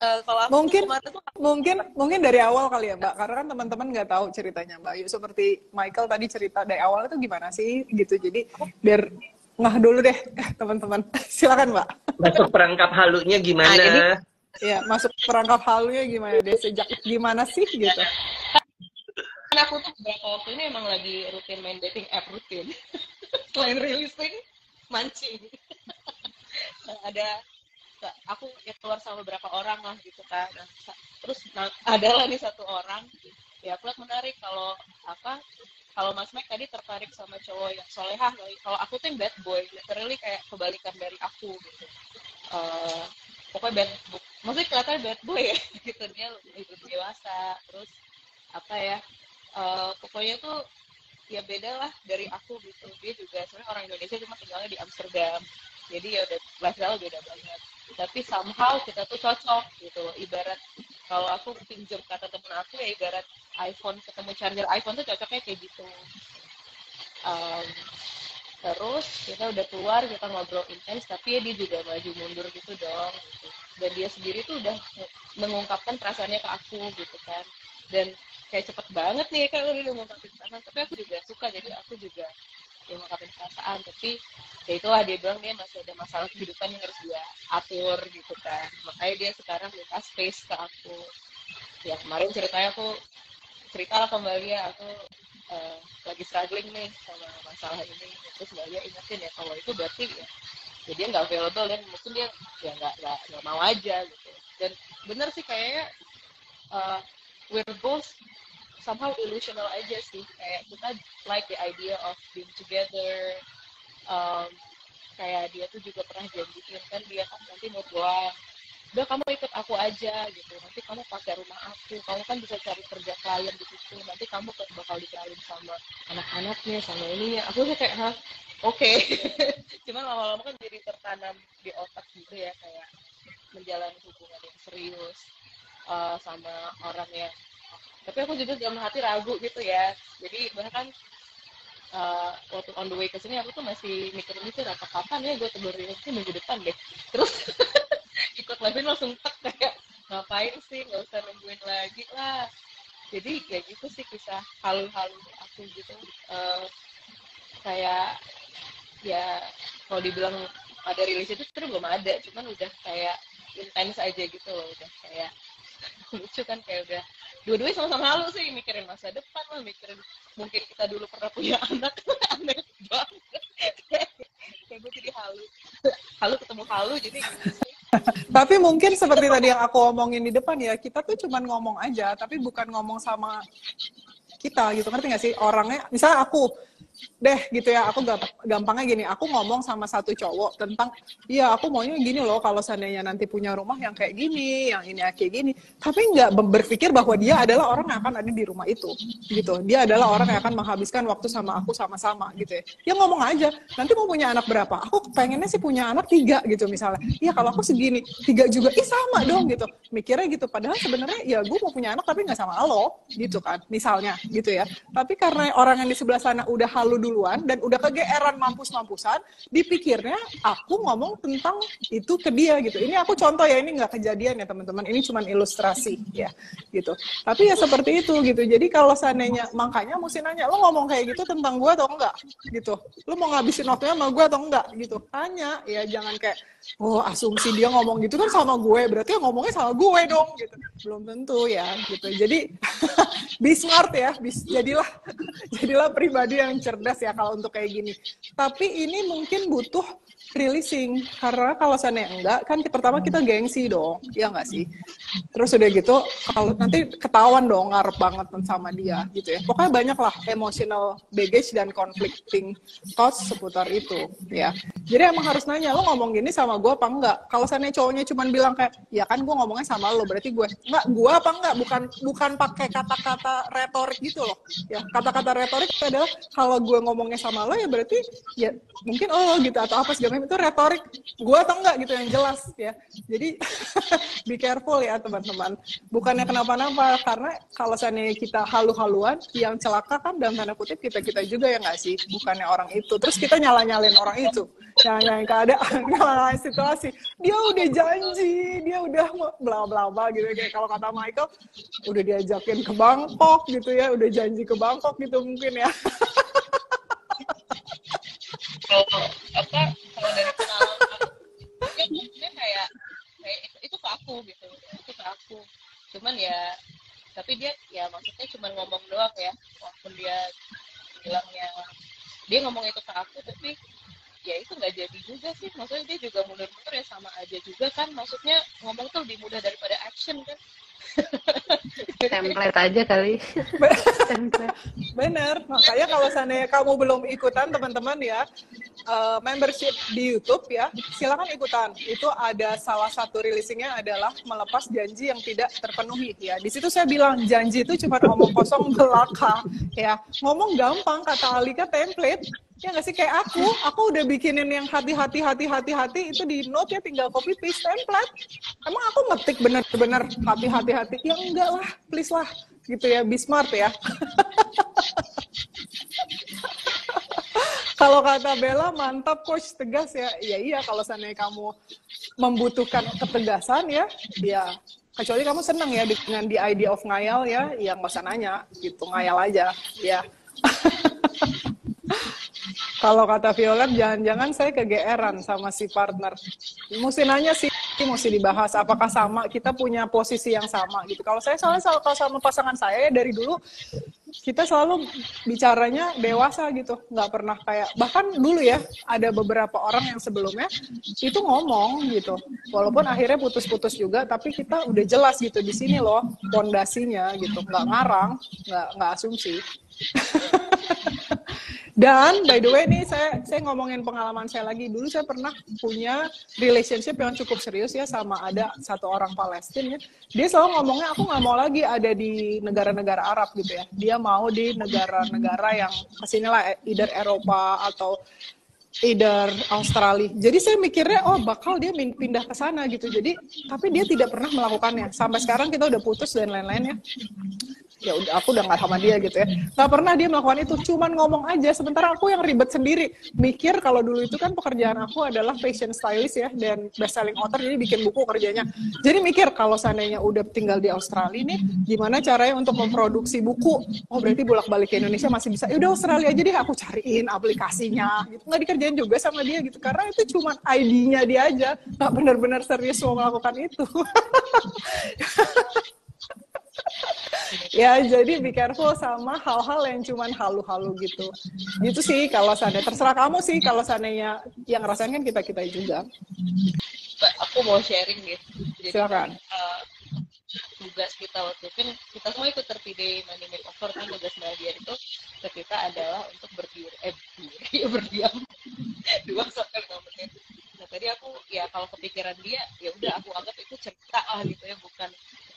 Kalau aku mungkin dari awal kali ya Mbak, karena kan teman-teman nggak tahu ceritanya Mbak Ayu, seperti Michael tadi cerita dari awal itu gimana sih gitu, jadi biar ngah dulu deh teman-teman. Silakan Mbak. Masuk perangkap halunya gimana? Iya, masuk perangkap halunya gimana deh, sejak gimana sih gitu. Kan aku tuh beberapa waktu ini emang lagi rutin main dating app rutin. Selain releasing, mancing. Aku ya keluar sama beberapa orang lah gitu kan. Terus adalah nih satu orang, ya aku lihat menarik kalau Mas Mike tadi tertarik sama cowok yang solehah. Kalau aku tuh yang bad boy, literally kayak kebalikan dari aku gitu. Pokoknya maksudnya kelihatannya bad boy ya, gitu, dia lebih dewasa, terus apa ya, pokoknya tuh ya beda lah dari aku gitu. Dia juga sebenarnya orang Indonesia, cuma tinggalnya di Amsterdam, jadi ya udah lifestyle beda banget. tapi somehow kita tuh cocok gitu loh. Ibarat kalau aku pinjam kata temen aku ya ibarat iPhone ketemu charger iPhone tuh cocoknya kayak gitu. Um, Terus kita udah keluar, kita ngobrol intens, tapi ya dia juga maju mundur gitu dong. Gitu. Dan dia sendiri tuh udah mengungkapkan perasaannya ke aku gitu kan. Dan kayak cepet banget nih kalau dia mengungkapin perasaan, tapi aku juga suka, jadi aku juga ya mengungkapin perasaan. Tapi ya itulah dia bilang dia masih ada masalah kehidupan yang harus dia atur gitu kan. Makanya dia sekarang minta space ke aku. Ya kemarin ceritanya aku cerita lah kembali ya, aku lagi struggling nih sama masalah ini, terus mbak Lia ingetin ya kalau itu berarti ya dia nggak available dan mungkin dia ya nggak mau aja gitu. Dan bener sih kayaknya we're both somehow delusional aja sih, kayak kita like the idea of being together. Kayak dia tuh juga pernah janjiin kan, dia kan nanti mau pulang, udah kamu ikut aku aja gitu, nanti kamu pakai rumah aku, kamu kan bisa cari kerja klien di situ, nanti kamu bakal dikenalin sama anak-anaknya, sama ininya. Aku sih kayak oke. Cuman lama-lama kan jadi tertanam di otak gitu ya, kayak menjalani hubungan yang serius sama orang yang, tapi aku juga dalam hati ragu gitu ya. Jadi bahkan waktu on the way ke sini aku tuh masih mikir-mikir apa kapan ya gue tegur ini sih, minggu depan deh. Terus ikut live langsung tek kayak ngapain sih, nggak usah nungguin lagi lah. Jadi kayak gitu sih kisah halu-halu aku gitu. Kayak ya kalau dibilang ada rilis itu terus belum ada, cuman udah kayak intens aja gitu loh, udah kayak lucu kan, kayak udah dua-duanya sama-sama halu sih, mikirin masa depan lah, mikirin mungkin kita dulu pernah punya anak. Aneh banget. Kayak gue jadi halu ketemu halu, jadi Tapi mungkin seperti tadi yang aku omongin di depan ya, kita tuh cuman ngomong aja, tapi bukan ngomong sama kita gitu, ngerti nggak sih? Orangnya, misalnya aku deh gitu ya, aku gampangnya gini, aku ngomong sama satu cowok tentang, iya aku maunya gini loh, kalau seandainya nanti punya rumah yang kayak gini, yang ini kayak gini, tapi nggak berpikir bahwa dia adalah orang yang akan ada di rumah itu, gitu. Dia adalah orang yang akan menghabiskan waktu sama aku sama-sama, gitu ya. Ya ngomong aja, nanti mau punya anak berapa? Aku pengennya sih punya anak 3 gitu misalnya. Iya kalau aku segini, 3 juga, sama dong gitu. Mikirnya gitu, padahal sebenarnya ya gue mau punya anak tapi nggak sama lo, gitu kan, misalnya, gitu ya. Tapi karena orang yang di sebelah sana udah halu duluan dan udah kegeeran mampus-mampusan, dipikirnya aku ngomong tentang itu ke dia gitu. Ini aku contoh ya, ini nggak kejadian ya teman-teman, ini cuma ilustrasi ya gitu. Tapi ya seperti itu gitu. Jadi kalau seandainya, makanya mesti nanya, lo ngomong kayak gitu tentang gue atau enggak gitu. Lo mau ngabisin waktunya sama gue atau enggak gitu. Tanya ya, jangan kayak oh asumsi dia ngomong gitu kan sama gue, berarti yang ngomongnya sama gue dong gitu. Belum tentu ya gitu. Jadi be smart ya, jadilah pribadi yang cerdas ya kalau untuk kayak gini. Tapi ini mungkin butuh releasing, karena kalau seandainya enggak kan pertama kita gengsi dong, ya nggak sih? Terus udah gitu kalau nanti ketahuan dong ngarep banget sama dia gitu ya. Pokoknya banyak lah emotional baggage dan conflicting thoughts seputar itu ya. Jadi emang harus nanya, lo ngomong gini sama gue apa enggak? Kalau seandainya cowoknya cuma bilang kayak, ya kan gue ngomongnya sama lo, berarti gue enggak, gue apa enggak? Bukan pakai kata-kata retorik gitu loh. Ya kata-kata retorik adalah kalau gue ngomongnya sama lo ya berarti ya mungkin oh gitu atau apa segala macam, itu retorik. Gue atau enggak gitu yang jelas ya. Jadi be careful ya teman-teman. Bukannya kenapa-napa, karena kalau seandainya kita halu-haluan, yang celaka kan dalam tanda kutip kita juga ya nggak sih? Bukannya orang itu. Terus kita nyala-nyalain orang itu. Jangan keadaan, nyalain situasi. Dia udah janji, dia udah bla bla bla gitu. Kayak kalau kata Michael, udah diajakin ke Bangkok gitu ya, udah janji ke Bangkok gitu mungkin ya. Kalau dari pengalaman maksudnya kayak itu ke aku gitu, itu ke aku. Cuman ya, tapi dia ya maksudnya cuma ngomong doang ya, walaupun dia bilangnya dia ngomong itu ke aku, tapi ya itu nggak jadi juga sih. Maksudnya dia juga mundur-mundur ya, sama aja juga kan. Maksudnya ngomong tuh lebih mudah daripada action kan. Template aja kali. Bener, makanya kalau seandainya kamu belum ikutan teman-teman ya, membership di YouTube ya, silakan ikutan. Itu ada salah satu releasingnya adalah melepas janji yang tidak terpenuhi ya. Di situ saya bilang janji itu cuma omong kosong belaka ya. Ngomong gampang, kata Alika template. Ya nggak sih, kayak aku udah bikinin yang hati-hati itu di note ya, tinggal copy paste template. Emang aku ngetik bener-bener hati-hati? Ya enggak lah, please lah gitu ya, be smart ya. Kalau kata Bella, mantap coach, tegas ya. Ya iya, kalau seandainya kamu membutuhkan ketegasan ya kecuali kamu senang ya dengan the idea of ngayal ya, yang nggak usah nanya gitu, ngayal aja ya. Kalau kata Violet, jangan-jangan saya kegeeran sama si partner. Mesti nanya sih, mesti dibahas apakah sama, kita punya posisi yang sama gitu. Kalau saya soalnya sama pasangan saya ya, dari dulu kita selalu bicaranya dewasa gitu, nggak pernah kayak, bahkan dulu ya ada beberapa orang yang sebelumnya itu ngomong gitu, walaupun akhirnya putus-putus juga, tapi kita udah jelas gitu, di sini loh pondasinya gitu, nggak ngarang, nggak asumsi. Dan by the way nih, saya ngomongin pengalaman saya lagi. Dulu saya pernah punya relationship yang cukup serius ya sama ada satu orang Palestina. Dia selalu ngomongnya, aku nggak mau lagi ada di negara-negara Arab gitu ya. Dia mau di negara-negara yang kesinilah, either Eropa atau either Australia. Jadi saya mikirnya, oh bakal dia pindah ke sana gitu. Jadi, tapi dia tidak pernah melakukannya. Sampai sekarang kita udah putus dan lain-lain ya. Ya udah, aku udah nggak sama dia gitu ya, nggak pernah dia melakukan itu, cuman ngomong aja, sementara aku yang ribet sendiri, mikir kalau dulu itu kan pekerjaan aku adalah fashion stylist ya, dan best selling author, jadi bikin buku kerjanya, jadi mikir kalau seandainya udah tinggal di Australia nih, gimana caranya untuk memproduksi buku, oh berarti bolak-balik ke Indonesia masih bisa, yaudah Australia aja deh, aku cariin aplikasinya, gitu, nggak dikerjain juga sama dia gitu, karena itu cuman ID-nya dia aja, nggak benar-benar serius mau melakukan itu. Ya, jadi be careful sama hal-hal yang cuman halu-halu gitu. Gitu sih, kalau seandainya, terserah kamu sih, kalau seandainya yang ngerasain kan kita-kita juga. Aku mau sharing gitu. Jadi, silakan. Tugas kita waktu itu, kita semua ikut terpilih Money Makeover, kan tugas bagian itu ke kita adalah untuk berdiam 2-5 menit. Nah tadi aku ya kalau kepikiran dia, ya udah aku anggap itu cerita lah gitu ya, bukan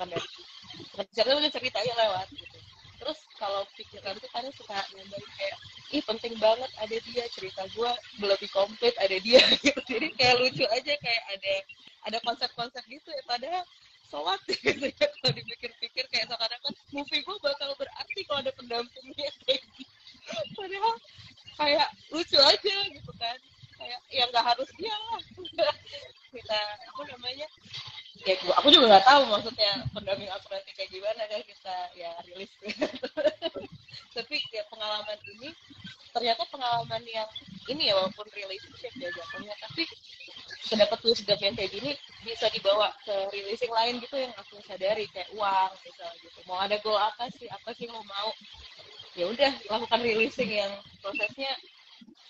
dari cerita aja lewat gitu. Terus kalau pikiran tuh kadang suka nambahin kayak, ih penting banget ada dia, cerita gue lebih komplit ada dia gitu. Jadi kayak lucu aja, kayak ada konsep-konsep gitu ya, padahal sholat gitu ya, kalau dipikir-pikir kayak seakan-akan movie gue bakal berarti kalau ada pendampingnya kayak gitu. Padahal kayak lucu aja gitu kan, kayak ya nggak harus dia lah kita ya aku juga nggak tahu maksudnya pendamping aku nanti kayak gimana kan, kita ya rilis tapi ya pengalaman ini ternyata pengalaman yang ini ya, walaupun relationship ya jatuhnya, tapi sedapat wisdom yang kayak gini bisa dibawa ke releasing lain gitu, yang aku sadari kayak uang misalnya gitu, mau ada goal apa sih lo mau, ya udah lakukan releasing yang prosesnya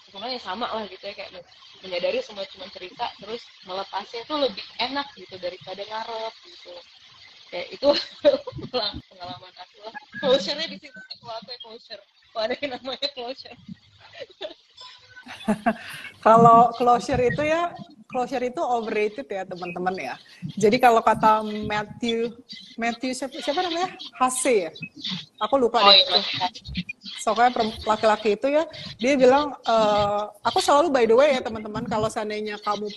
sebenarnya sama lah gitu ya, kayak menyadari semua cuma cerita, terus melepasnya tuh lebih enak gitu daripada ngarep gitu. Kayak itu pengalaman aku lah. Closure-nya di situ, kalau aku closure, kalau ada yang namanya closure. Kalau closure itu overrated ya teman-teman ya. Jadi kalau kata Matthew siapa namanya? Hase ya. Aku lupa deh. Iya. Soalnya laki-laki itu ya, dia bilang, aku selalu by the way ya teman-teman, kalau seandainya kamu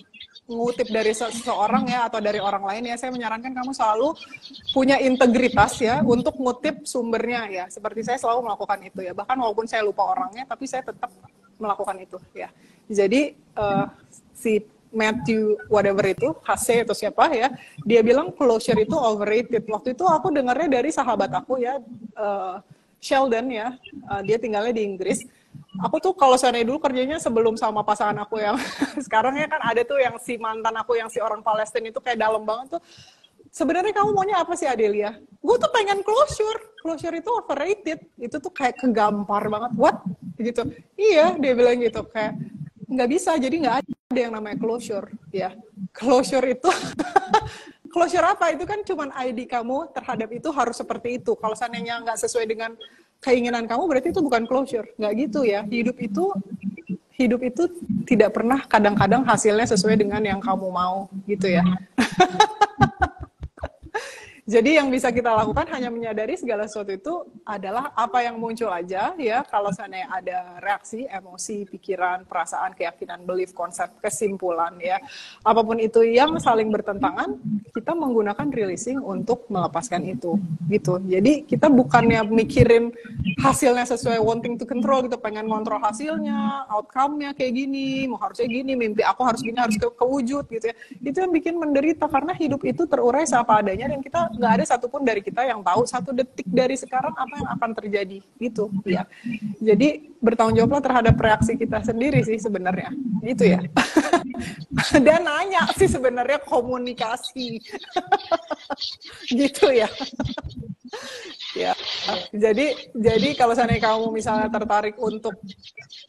ngutip dari seseorang ya atau dari orang lain ya, saya menyarankan kamu selalu punya integritas ya untuk ngutip sumbernya ya. Seperti saya selalu melakukan itu ya. Bahkan walaupun saya lupa orangnya, tapi saya tetap melakukan itu ya. Jadi si Matthew whatever itu, Hase atau siapa ya, dia bilang closure itu overrated. Waktu itu aku dengarnya dari sahabat aku ya, Sheldon ya, dia tinggalnya di Inggris. Aku tuh kalau seandainya dulu kerjanya sebelum sama pasangan aku yang sekarang ya, kan ada tuh yang si mantan aku yang si orang Palestina itu kayak dalam banget tuh. Sebenarnya kamu maunya apa sih Adelia? Gue tuh pengen closure itu overrated. Itu tuh kayak kegampar banget. What? Gitu. Iya, dia bilang gitu, kayak nggak bisa, jadi nggak ada yang namanya closure ya. Closure itu closure apa? Itu kan cuman ID kamu terhadap itu harus seperti itu. Kalau seandainya nggak sesuai dengan keinginan kamu, berarti itu bukan closure. Nggak gitu ya. hidup itu tidak pernah kadang-kadang hasilnya sesuai dengan yang kamu mau gitu ya. Jadi yang bisa kita lakukan hanya menyadari segala sesuatu itu adalah apa yang muncul aja ya. Kalau seandainya ada reaksi, emosi, pikiran, perasaan, keyakinan, belief, konsep, kesimpulan ya. Apapun itu yang saling bertentangan, kita menggunakan releasing untuk melepaskan itu gitu. Jadi kita bukannya mikirin hasilnya sesuai wanting to control gitu, pengen ngontrol hasilnya, outcome-nya kayak gini, mau harusnya gini, mimpi aku harus gini, harus kewujud gitu ya. Itu yang bikin menderita karena hidup itu terurai seapa adanya dan kita nggak ada satupun dari kita yang tahu 1 detik dari sekarang apa yang akan terjadi gitu ya. Jadi bertanggung jawablah terhadap reaksi kita sendiri sih sebenarnya gitu ya. Dan nanya sih sebenarnya komunikasi gitu ya. Ya, jadi kalau seandainya kamu misalnya tertarik untuk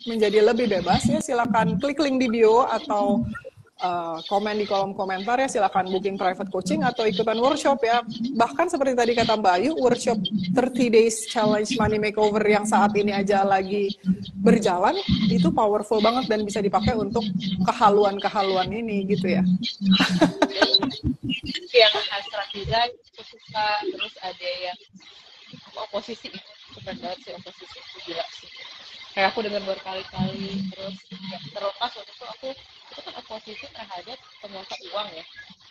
menjadi lebih bebas ya silakan klik link di bio atau komen di kolom komentar ya, silakan booking private coaching atau ikutan workshop ya. Bahkan seperti tadi kata Mbak Ayu, workshop 30 days challenge money makeover yang saat ini aja lagi berjalan itu powerful banget dan bisa dipakai untuk kehaluan-kehaluan ini gitu ya. Yang hasrat design aku suka, terus ada yang oposisi itu keren banget sih, oposisi itu gila sih. Kayak aku dengar berkali-kali, terus ya, terlepas waktu itu aku itu kan oposisi terhadap penguasa uang ya,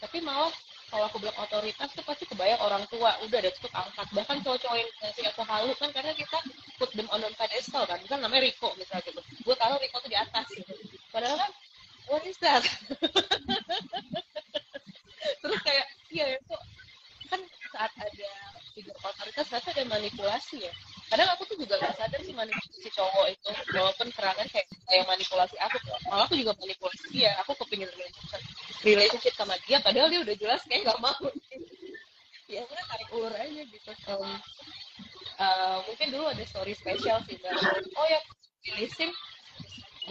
tapi malah kalau aku bilang otoritas tuh pasti kebayang orang tua, udah deh cukup angkat, bahkan cowok-cowok yang ngasih aku halu kan karena kita put them on pedestal kan, misal namanya Rico misalnya gitu, gue tahu Rico tuh di atas gitu, padahal kan what is that? Terus kayak iya itu kan saat ada figur otoritas pasti ada manipulasi ya. Kadang aku tuh juga nggak sadar sih manipulasi cowok itu, walaupun serangan kayak yang manipulasi aku, malah aku juga manipulasi dia. Aku kepingin relationship sama dia, padahal dia udah jelas kayak nggak mau. Ya udah tarik ulur aja gitu. Mungkin dulu ada story spesial sih, Mbak. Oh ya, releasing,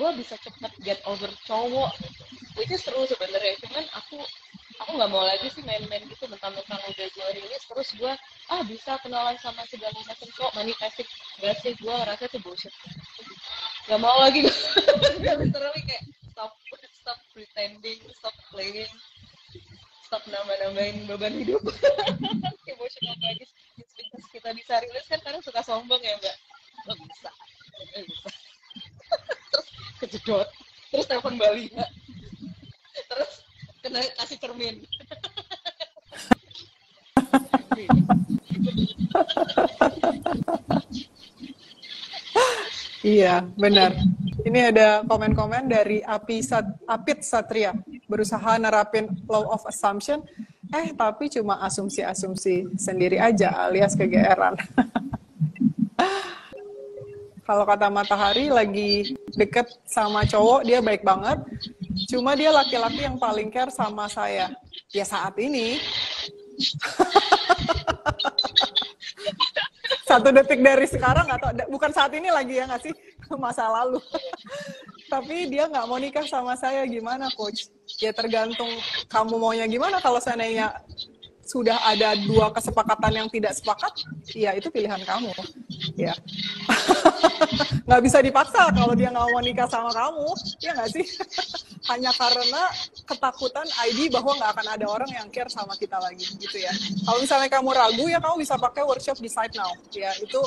gue bisa cepet get over cowok, which is seru sebenarnya. Cuman aku nggak mau lagi sih main-main gitu, mentang-mentang udah gue rilis terus gue bisa kenalan sama segala macam cowok, manifesting. Gak sih, gue ngerasa itu bullshit, nggak mau lagi gue. Literally kayak stop pretending, stop playing, stop nambah-nambahin beban hidup. Emotional baggage kita bisa rilis kan kadang suka sombong ya Mbak, lo bisa. Terus kejedot, terus telepon Bali Mbak, terus kena kasih cermin. Iya, benar. Ini ada komen-komen dari Apit Satria. Berusaha nerapin law of assumption, tapi cuma asumsi-asumsi sendiri aja alias kegeeran. Kalau kata Matahari lagi deket sama cowok, dia baik banget. Cuma dia laki-laki yang paling care sama saya. Ya saat ini. 1 detik dari sekarang atau bukan saat ini lagi ya nggak sih, masa lalu. Tapi dia nggak mau nikah sama saya, gimana coach? Ya tergantung kamu maunya gimana. Kalau seandainya sudah ada 2 kesepakatan yang tidak sepakat, ya itu pilihan kamu. Ya, nggak bisa dipaksa kalau dia nggak mau nikah sama kamu, ya nggak sih? Hanya karena ketakutan ID bahwa nggak akan ada orang yang care sama kita lagi, gitu ya. Kalau misalnya kamu ragu, ya kamu bisa pakai workshop Decide Now. Ya, itu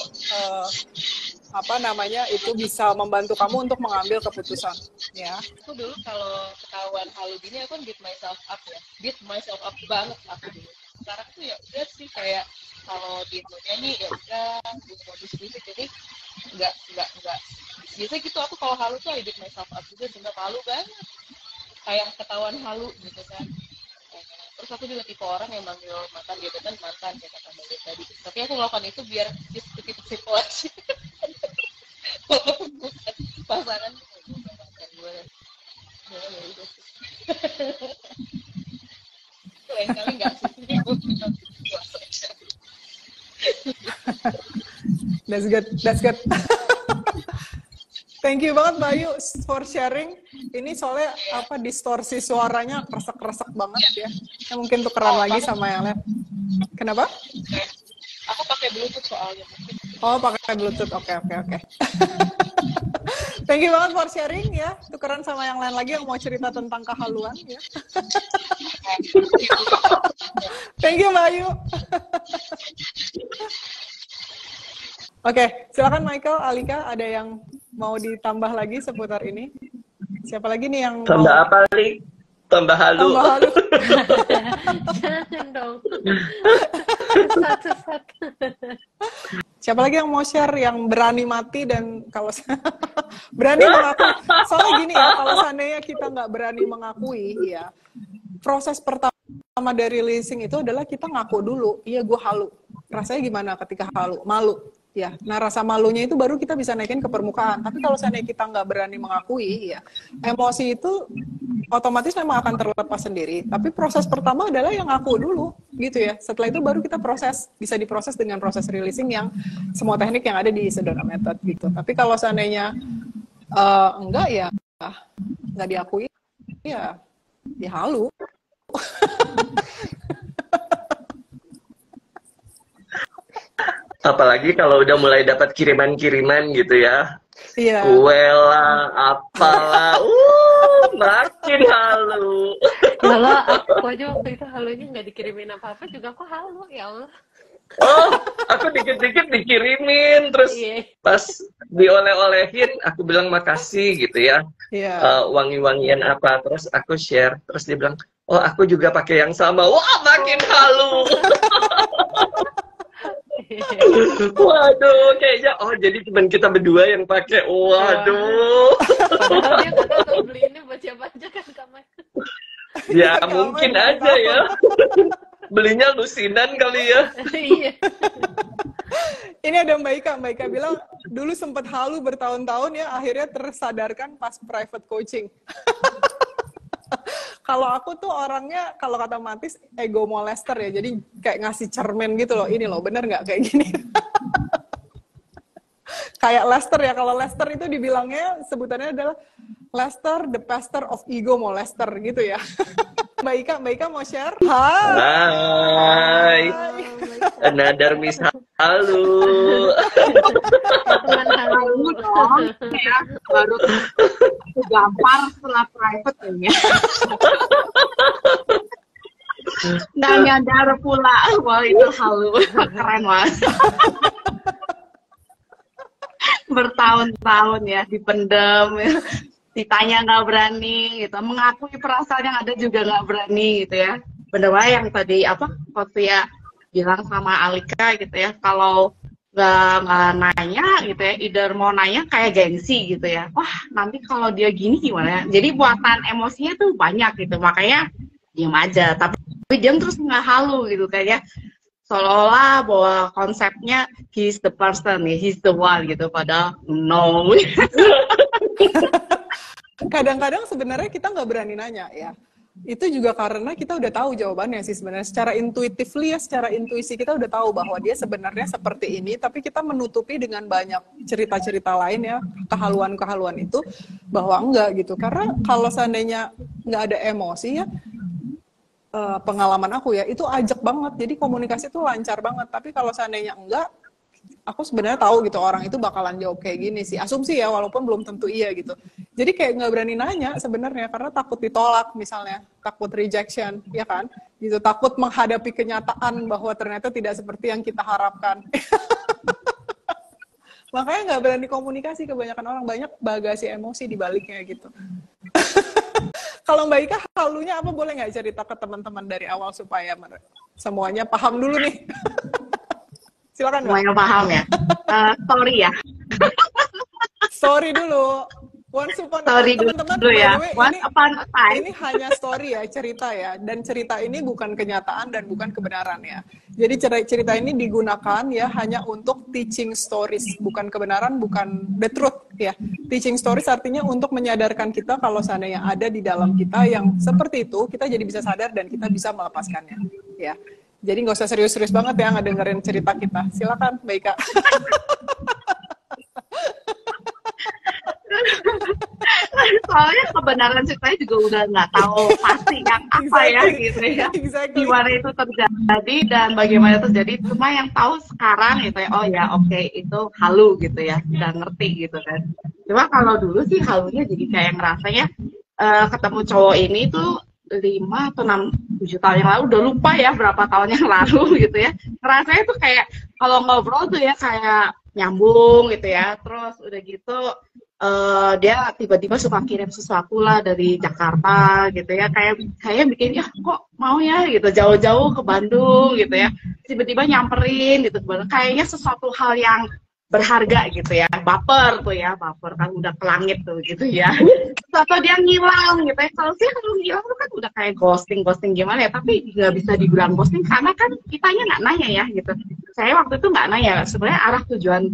itu bisa membantu kamu untuk mengambil keputusan. Ya. Aku dulu kalau ketahuan halu gini, aku kan beat myself up ya, beat myself up banget aku dulu. Sekarang tuh ya udah sih kayak kalau di nyanyi ya udah bisik-bisik, jadi nggak biasanya gitu. Aku kalau halu tuh I beat myself up juga, sehingga malu banget kayak ketahuan halu gitu kan. Terus aku juga tipe orang yang manggil mantan gebetan mantan kayak kata Mbak tadi, tapi aku melakukan itu biar just keep it simple aja. Walaupun bukan pasangan gue ya udah sih. Lain kali nggak sih. That's good. Thank you banget Mbak Ayu for sharing. Ini soalnya distorsi suaranya kresek-kresek banget ya. Mungkin tukeran lagi sama yang lain. Kenapa? Aku pakai Bluetooth soalnya. Oh, pakai Bluetooth. Oke. Thank you banget for sharing ya. Tukeran sama yang lain lagi yang mau cerita tentang kehaluan ya. Thank you Mbak Ayu. Oke, silakan Michael, Alika, ada yang mau ditambah lagi seputar ini? Siapa lagi nih yang tambah mau... apa nih? Tambah halu. Tambah halu. Jangan dong. Sesat. Siapa lagi yang mau share yang berani mati dan kalau berani mengakui? Soalnya gini ya, kalau seandainya kita nggak berani mengakui, ya proses pertama dari releasing itu adalah kita ngaku dulu, iya gue halu. Rasanya gimana ketika halu? Malu. Ya, nah rasa malunya itu baru kita bisa naikin ke permukaan. Tapi kalau seandainya kita nggak berani mengakui, ya emosi itu otomatis memang akan terlepas sendiri. Tapi proses pertama adalah yang ngaku dulu, gitu ya. Setelah itu baru kita proses, bisa diproses dengan proses releasing yang semua teknik yang ada di Sedona Method gitu. Tapi kalau seandainya enggak ya, nggak diakui, ya halu. Apalagi kalau udah mulai dapat kiriman-kiriman gitu ya. Iya. Kue lah, apalah, makin halu. Kalau aku aja waktu itu halunya nggak dikirimin apa-apa juga aku halu, ya Allah. Oh, aku dikit-dikit dikirimin, terus pas dioleh-olehin, aku bilang makasih gitu ya. Iya. Wangi-wangian apa, terus aku share, terus dia bilang, oh aku juga pakai yang sama. Wah, makin halu. Waduh, kayaknya jadi cuma kita berdua yang pakai. Waduh. Padahal dia nggak tahu beli ini buat siapa aja kan kamar. Ya mungkin aja ya. Belinya lusinan kali ya. Iya. Ini ada Mbak Ika bilang dulu sempat halu bertahun-tahun ya, akhirnya tersadarkan pas private coaching. Kalau aku tuh orangnya, kalau kata Matis, ego molester ya, jadi kayak ngasih cermin gitu loh, ini loh, bener nggak kayak gini? Kayak Lester ya, kalau Lester itu dibilangnya, sebutannya adalah Lester, the pastor of ego molester gitu ya. Mbak Ika mau share? Hai. Another Miss Halu. Halu dong, ya baru gampar setelah private kayaknya. Nggak nyadar pula, wah itu halu, keren banget. Bertahun-tahun ya dipendam, ditanya nggak berani, gitu, mengakui perasaan yang ada juga nggak berani, gitu ya. Bener banget yang tadi waktu ya bilang sama Alika gitu ya, kalau nggak nanya gitu ya, either mau nanya kayak gengsi gitu ya, wah nanti kalau dia gini gimana ya, jadi buatan emosinya tuh banyak gitu, makanya diam aja, tapi diam terus nggak halu gitu kayaknya, seolah-olah bahwa konsepnya he's the person, he's the one gitu, padahal no. Kadang-kadang sebenarnya kita nggak berani nanya ya. Itu juga karena kita udah tahu jawabannya sih sebenarnya. Secara intuitively ya, secara intuisi kita udah tahu bahwa dia sebenarnya seperti ini, tapi kita menutupi dengan banyak cerita-cerita lain ya, kehaluan-kehaluan itu, bahwa enggak gitu. Karena kalau seandainya nggak ada emosi ya, pengalaman aku ya, itu ajak banget. Jadi komunikasi itu lancar banget. Tapi kalau seandainya enggak, aku sebenarnya tahu gitu orang itu bakalan jawab kayak gini sih, asumsi ya, walaupun belum tentu iya gitu. Jadi kayak nggak berani nanya sebenarnya karena takut ditolak misalnya, takut rejection ya kan, gitu, takut menghadapi kenyataan bahwa ternyata tidak seperti yang kita harapkan. Makanya nggak berani komunikasi, kebanyakan orang banyak bagasi emosi di baliknya gitu. Kalau Mbak Ika halunya apa, boleh nggak cerita ke teman-teman dari awal supaya semuanya paham dulu nih. Silakan Mbak. Semuanya paham ya. Story ya. Story dulu. Once upon a time, teman-teman, ya. Ini hanya story ya, cerita ya. Dan cerita ini bukan kenyataan dan bukan kebenaran ya. Jadi cerita ini digunakan ya hanya untuk teaching stories, bukan kebenaran, bukan the truth ya. Teaching stories artinya untuk menyadarkan kita kalau seandainya ada di dalam kita yang seperti itu, kita jadi bisa sadar dan kita bisa melepaskannya ya. Jadi nggak usah serius-serius banget ya ngedengerin cerita kita. Silakan Mbak Ika. Soalnya kebenaran ceritanya juga udah nggak tahu pasti yang apa ya gitu ya. Gimana itu terjadi dan bagaimana terjadi. Cuma yang tahu sekarang gitu ya, oh ya oke, itu halu gitu ya. Udah ngerti gitu kan. Cuma kalau dulu sih halunya jadi kayak ngerasanya ketemu cowok ini tuh 5 atau 6, 7 tahun yang lalu, udah lupa ya berapa tahun yang lalu gitu ya. Ngerasanya tuh kayak kalau ngobrol tuh ya kayak nyambung gitu ya. Terus udah gitu dia tiba-tiba suka kirim sesuatu lah dari Jakarta gitu ya. Kayak bikin ya kok mau ya gitu jauh-jauh ke Bandung gitu ya. Tiba-tiba nyamperin gitu. Kayaknya sesuatu hal yang berharga gitu ya, baper kan udah ke langit tuh gitu ya. Atau dia ngilang gitu ya. Kalau ngilang tuh kan udah kayak ghosting gimana ya, tapi nggak bisa dibilang ghosting karena kan kitanya nggak nanya ya gitu. Saya waktu itu nggak nanya sebenarnya arah tujuan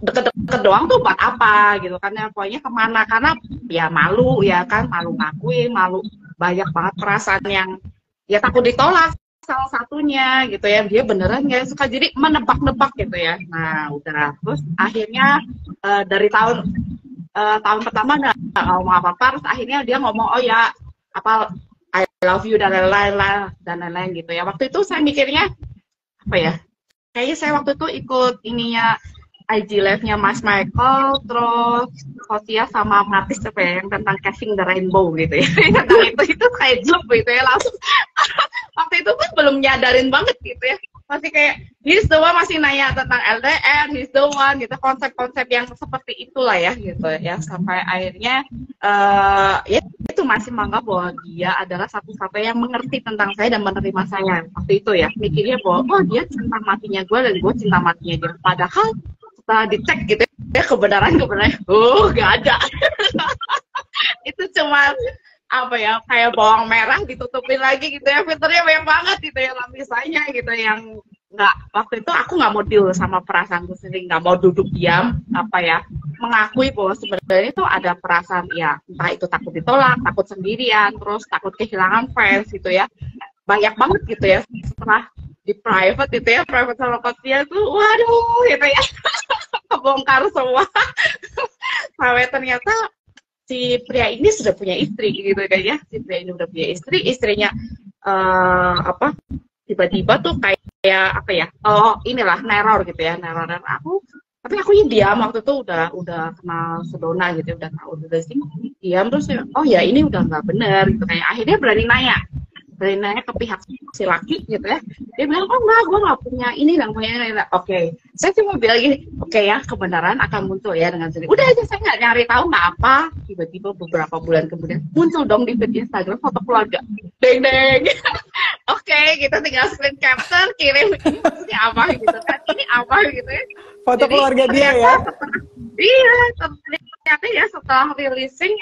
deket-deket doang tuh buat apa gitu kan ya, pokoknya kemana, karena ya malu ya kan, malu ngakuin, malu banyak banget perasaan yang ya takut ditolak salah satunya gitu ya, dia beneran nggak suka, jadi menebak-nebak gitu ya. Nah udah, terus akhirnya dari tahun pertama nggak ngomong apa-apa, terus akhirnya dia ngomong oh ya apa I love you dan lain-lain gitu ya. Waktu itu saya mikirnya apa ya, kayaknya saya waktu itu ikut ininya IG live-nya Mas Michael, terus Kotia sama Matis apa ya, yang tentang Catching the Rainbow gitu ya. Tentang itu kayak job gitu ya, langsung waktu itu pun belum nyadarin banget gitu ya, masih kayak he's the one, masih nanya tentang LDR, he's the one gitu, konsep-konsep yang seperti itulah ya gitu ya, sampai akhirnya ya itu masih menganggap bahwa dia adalah satu-satunya yang mengerti tentang saya dan menerima saya waktu itu ya, mikirnya bahwa oh dia cinta matinya gue dan gue cinta matinya dia, padahal setelah dicek gitu ya kebenaran gak ada. Itu cuma apa ya, kayak bawang merah ditutupin lagi gitu ya, filternya banyak banget gitu ya, lapisannya gitu, yang nggak, waktu itu aku nggak mau deal sama perasaanku sendiri, nggak mau duduk diam apa ya, mengakui bahwa sebenarnya itu ada perasaan ya, entah itu takut ditolak, takut sendirian, terus takut kehilangan fans gitu ya, banyak banget gitu ya. Setelah di private gitu ya, private sama Kotia tuh waduh gitu ya, kebongkar semua. Sampai ternyata si pria ini sudah punya istri gitu kan ya, si pria ini udah punya istri, istrinya tiba-tiba tuh kayak apa ya, oh inilah neror gitu ya, neror aku, tapi aku diam waktu itu, udah kenal Sedona gitu, udah tahu udah sih diam, terus oh ya ini udah nggak bener gitu, kayak akhirnya berani nanya ke pihak si laki gitu ya, dia bilang oh enggak, gue nggak punya ini, nggak punya ini. Oke, saya cuma bilang gini, oke ya, kebenaran akan muncul ya dengan sendiri. Udah aja, saya nggak nyari tahu nggak apa. Tiba-tiba beberapa bulan kemudian muncul dong di feed Instagram foto keluarga, deng. Oke, kita tinggal screen capture, kirim ini apa gitu kan, ini apa gitu ya. Foto jadi, keluarga dia ya. Iya, ternyata ya setelah releasing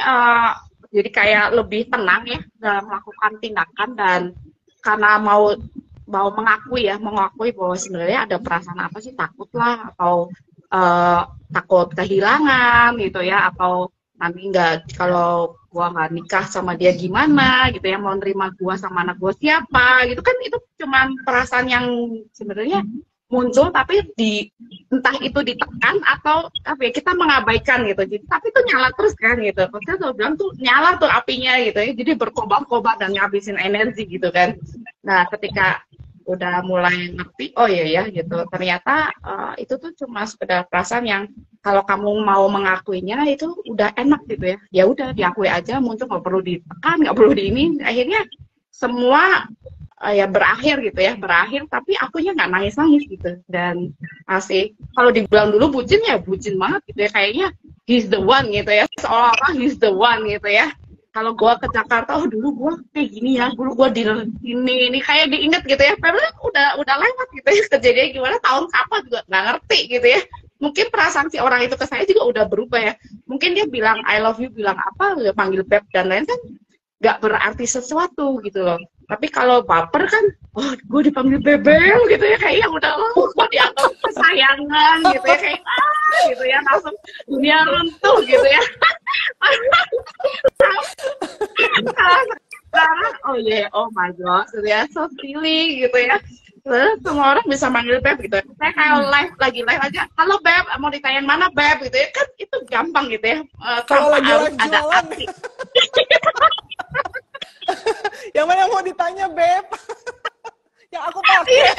jadi kayak lebih tenang ya dalam melakukan tindakan, dan karena mau mengakui bahwa sebenarnya ada perasaan apa sih, takut lah, atau takut kehilangan gitu ya, atau nanti kalau gua nggak nikah sama dia gimana gitu ya, mau nerima gua sama anak gua siapa gitu kan, itu cuman perasaan yang sebenarnya muncul tapi entah itu ditekan atau apa ya, kita mengabaikan gitu, jadi tapi itu nyala terus kan gitu, maksudnya tuh bilang tuh nyala tuh apinya gitu ya, jadi berkobar-kobar dan ngabisin energi gitu kan. Nah ketika udah mulai ngerti oh iya ya gitu, ternyata itu tuh cuma sekedar perasaan yang kalau kamu mau mengakuinya itu udah enak gitu ya udah diakui aja, muncul, nggak perlu ditekan, nggak perlu ini, akhirnya semua ya berakhir gitu ya, tapi akunya nggak nangis gitu, dan masih kalau dibilang dulu bucin ya bucin banget gitu ya, kayaknya he's the one gitu ya, seolah-olah he's the one gitu ya. Kalau gua ke Jakarta, oh dulu gua kayak gini ya, dulu gua di ini kayak diinget gitu ya, padahal udah lewat gitu ya, kejadian gimana tahun kapan juga nggak ngerti gitu ya. Mungkin perasaan si orang itu ke saya juga udah berubah ya, mungkin dia bilang I love you, bilang apa, panggil beb dan lain kan nggak berarti sesuatu gitu loh. Tapi kalau baper kan, oh gue dipanggil bebel gitu ya, kayak yang udah gue dianggap kesayangan gitu ya, kayak gitu ya, langsung dunia runtuh gitu ya. Sekarang oh yeah, oh my god, gitu ya, so silly gitu ya. Terus semua orang bisa manggil beb gitu ya. Saya kalau lagi live aja, halo beb, mau ditanyain mana beb gitu ya, kan itu gampang gitu ya. Kalau lagi ada arti. Yang mana mau ditanya beb? Yang aku pakai. Iya,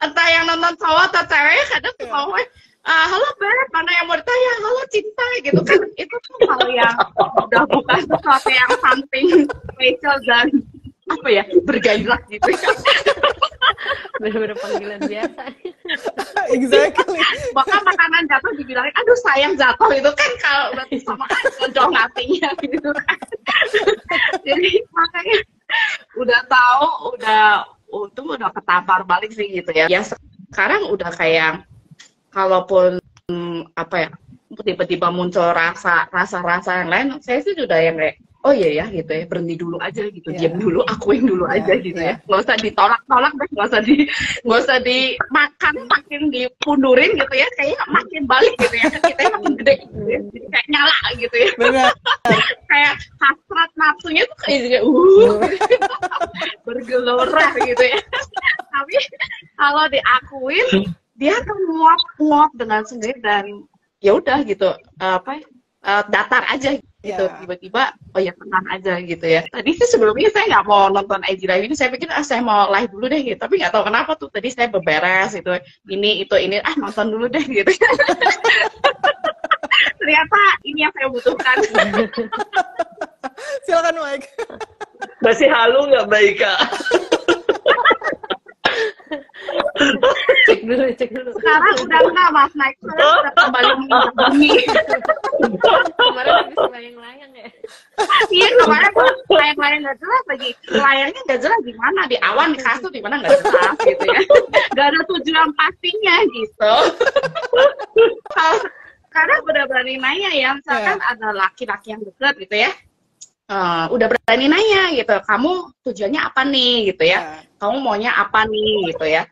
entah yang nonton cowok atau cewek kadang cowok halo Beb, mana yang mau ditanya, halo cinta gitu kan, itu tuh hal yang udah bukan sesuatu yang something special dan apa ya, bergairah gitu ya. Bener-bener panggilan biasa. Exactly. Bahkan makanan jatuh dibilangin, aduh sayang jatuh, itu kan kalau berarti sama dong artinya gitu kan. Jadi makanya udah tahu, itu udah ketampar balik sih gitu ya. Ya sekarang udah kayak kalaupun apa ya, tiba-tiba muncul rasa-rasa yang lain, saya sih udah yang kayak oh iya ya gitu ya, berhenti dulu aja gitu, diam dulu, akuin dulu aja gitu ya, nggak usah ditolak-tolak deh, nggak usah dimakan, makin dipundurin gitu ya, kayak makin balik gitu ya, kita makin gede gitu ya, jadi kayak nyala gitu ya. Benar. Kayak hasrat nafsunya tuh kayak bergelora gitu ya. Tapi kalau diakuin, dia akan nguap dengan sendiri dan ya udah gitu, datar aja gitu, tiba-tiba oh ya tenang aja gitu ya. Tadi sih sebelumnya saya nggak mau nonton IG Live ini, saya pikir saya mau live dulu deh gitu, tapi nggak tahu kenapa tuh tadi saya beberes itu ini nonton dulu deh gitu. Ternyata ini yang saya butuhkan. Silakan Mike. Masih halu nggak Mbak Ika? Cek dulu. Sekarang udah enggak Mas Mike, udah kembali menghubungi. Kemarin habis layang-layang ya. Iya, kemarin tuh layang-layang nggak jelas lagi. Layangnya nggak jelas di mana, di awan, di kasur, di mana nggak jelas gitu ya. Nggak ada tujuan pastinya gitu. Kalau sekarang udah berani nanya ya, misalkan ada laki-laki yang deket gitu ya. Udah berani nanya gitu, kamu tujuannya apa nih gitu ya, kamu maunya apa nih gitu ya.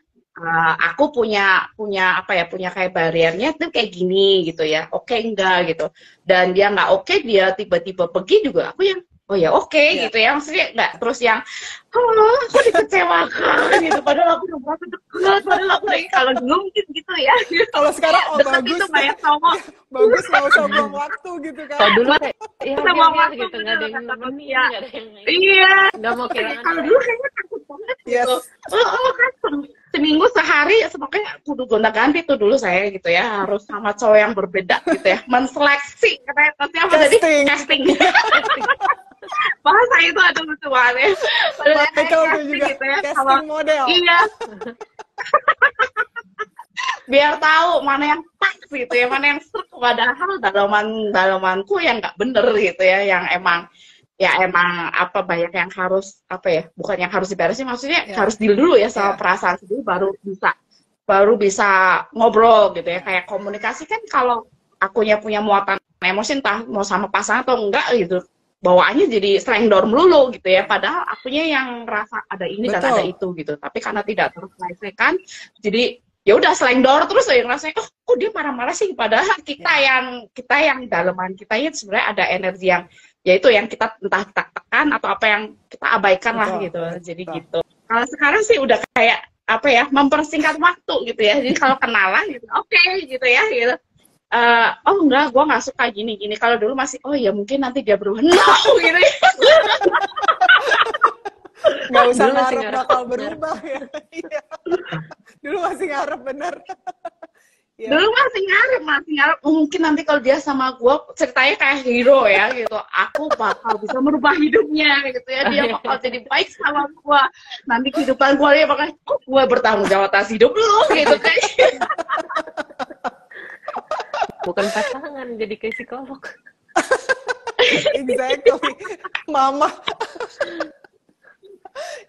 Aku punya kayak bariernya tuh kayak gini gitu ya, oke enggak gitu, dan dia nggak oke, dia tiba-tiba pergi juga, aku yang oh ya oke gitu ya, maksudnya nggak terus yang aku dikecewakan gitu, padahal aku udah merasa deket, padahal aku lagi, kalau dulu mungkin gitu ya, Kalau sekarang deket bagus, itu kayak sama bagus, nggak usah buang waktu gitu kan. Kalau dulu kayak ya sama biar waktu gitu, nggak ada yang nemenin, ya. nggak ada yang Iya, nggak mau kehilangan. kalau dulu kayaknya takut banget gitu. Kan seminggu sehari pokoknya kudu gonta-ganti tuh dulu saya gitu ya, harus sama cowok yang berbeda gitu ya, menseleksi katanya apa tadi, casting. Bahasa itu ada lucu banget ya. Michael tuh juga gitu ya, casting model. Iya. Biar tahu mana yang pas gitu ya, mana yang serk, padahal dalamanku yang nggak bener gitu ya, yang emang apa banyak yang harus apa ya, bukan yang harus diberesin, maksudnya harus deal dulu ya sama perasaan sendiri, baru bisa ngobrol gitu ya, kayak komunikasi kan. Kalau akunya punya muatan emosi, entah mau sama pasangan atau enggak gitu, bawaannya jadi slangdor melulu gitu ya, padahal akunya yang rasa ada ini dan ada itu gitu, tapi karena tidak terselesaikan jadi ya udah slangdor terus, yang rasanya kok dia marah-marah sih, padahal kita yang dalaman kita itu sebenarnya ada energi yang yaitu yang kita entah kita tekan atau apa yang kita abaikan lah gitu. Jadi gitu. Kalau sekarang sih udah kayak apa ya, mempersingkat waktu gitu ya. Jadi kalau kenalan gitu, oke, gitu ya gitu. Oh enggak, gue nggak suka gini. Kalau dulu masih oh ya mungkin nanti dia berubah, no gitu ya. Nggak usah ngarep bakal berubah ya. Dulu masih ngarep, bener. Dulu masih ngarep, mungkin nanti kalau dia sama gue ceritanya kayak hero ya gitu, aku bakal bisa merubah hidupnya gitu ya, dia bakal jadi baik sama gue, nanti kehidupan gue dia bakal gue bertanggung jawab atas hidup lu gitu kan. Bukan pasangan, jadi kayak psikolog. Exactly, mama.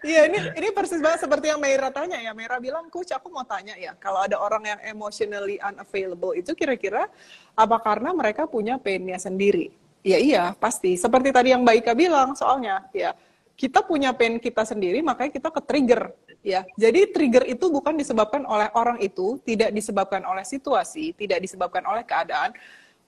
Iya, ini persis banget seperti yang Meira tanya ya. Meira bilang, Coach, aku mau tanya ya, kalau ada orang yang emotionally unavailable itu kira-kira apa karena mereka punya pain-nya sendiri? Ya iya, pasti. Seperti tadi yang Mbak Ika bilang, soalnya ya kita punya pain kita sendiri, makanya kita ke-trigger. Ya, jadi trigger itu bukan disebabkan oleh orang itu, tidak disebabkan oleh situasi, tidak disebabkan oleh keadaan,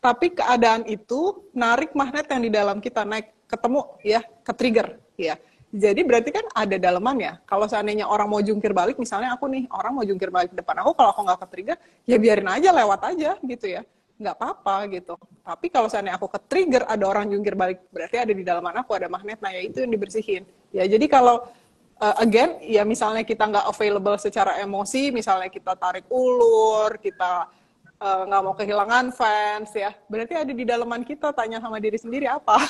tapi keadaan itu narik magnet yang di dalam kita, naik ketemu ya, ke-trigger ya. Jadi berarti kan ada dalemannya. Kalau seandainya orang mau jungkir balik, misalnya aku nih, orang mau jungkir balik ke depan aku, kalau aku nggak ke-trigger, ya biarin aja, lewat aja gitu ya. Nggak apa-apa gitu. Tapi kalau seandainya aku ke-trigger, ada orang jungkir balik, berarti ada di dalaman aku, ada magnet, nah ya itu yang dibersihin. Ya jadi kalau, again, ya misalnya kita nggak available secara emosi, misalnya kita tarik ulur, kita nggak mau kehilangan fans ya. Berarti ada di dalaman kita, tanya sama diri sendiri apa.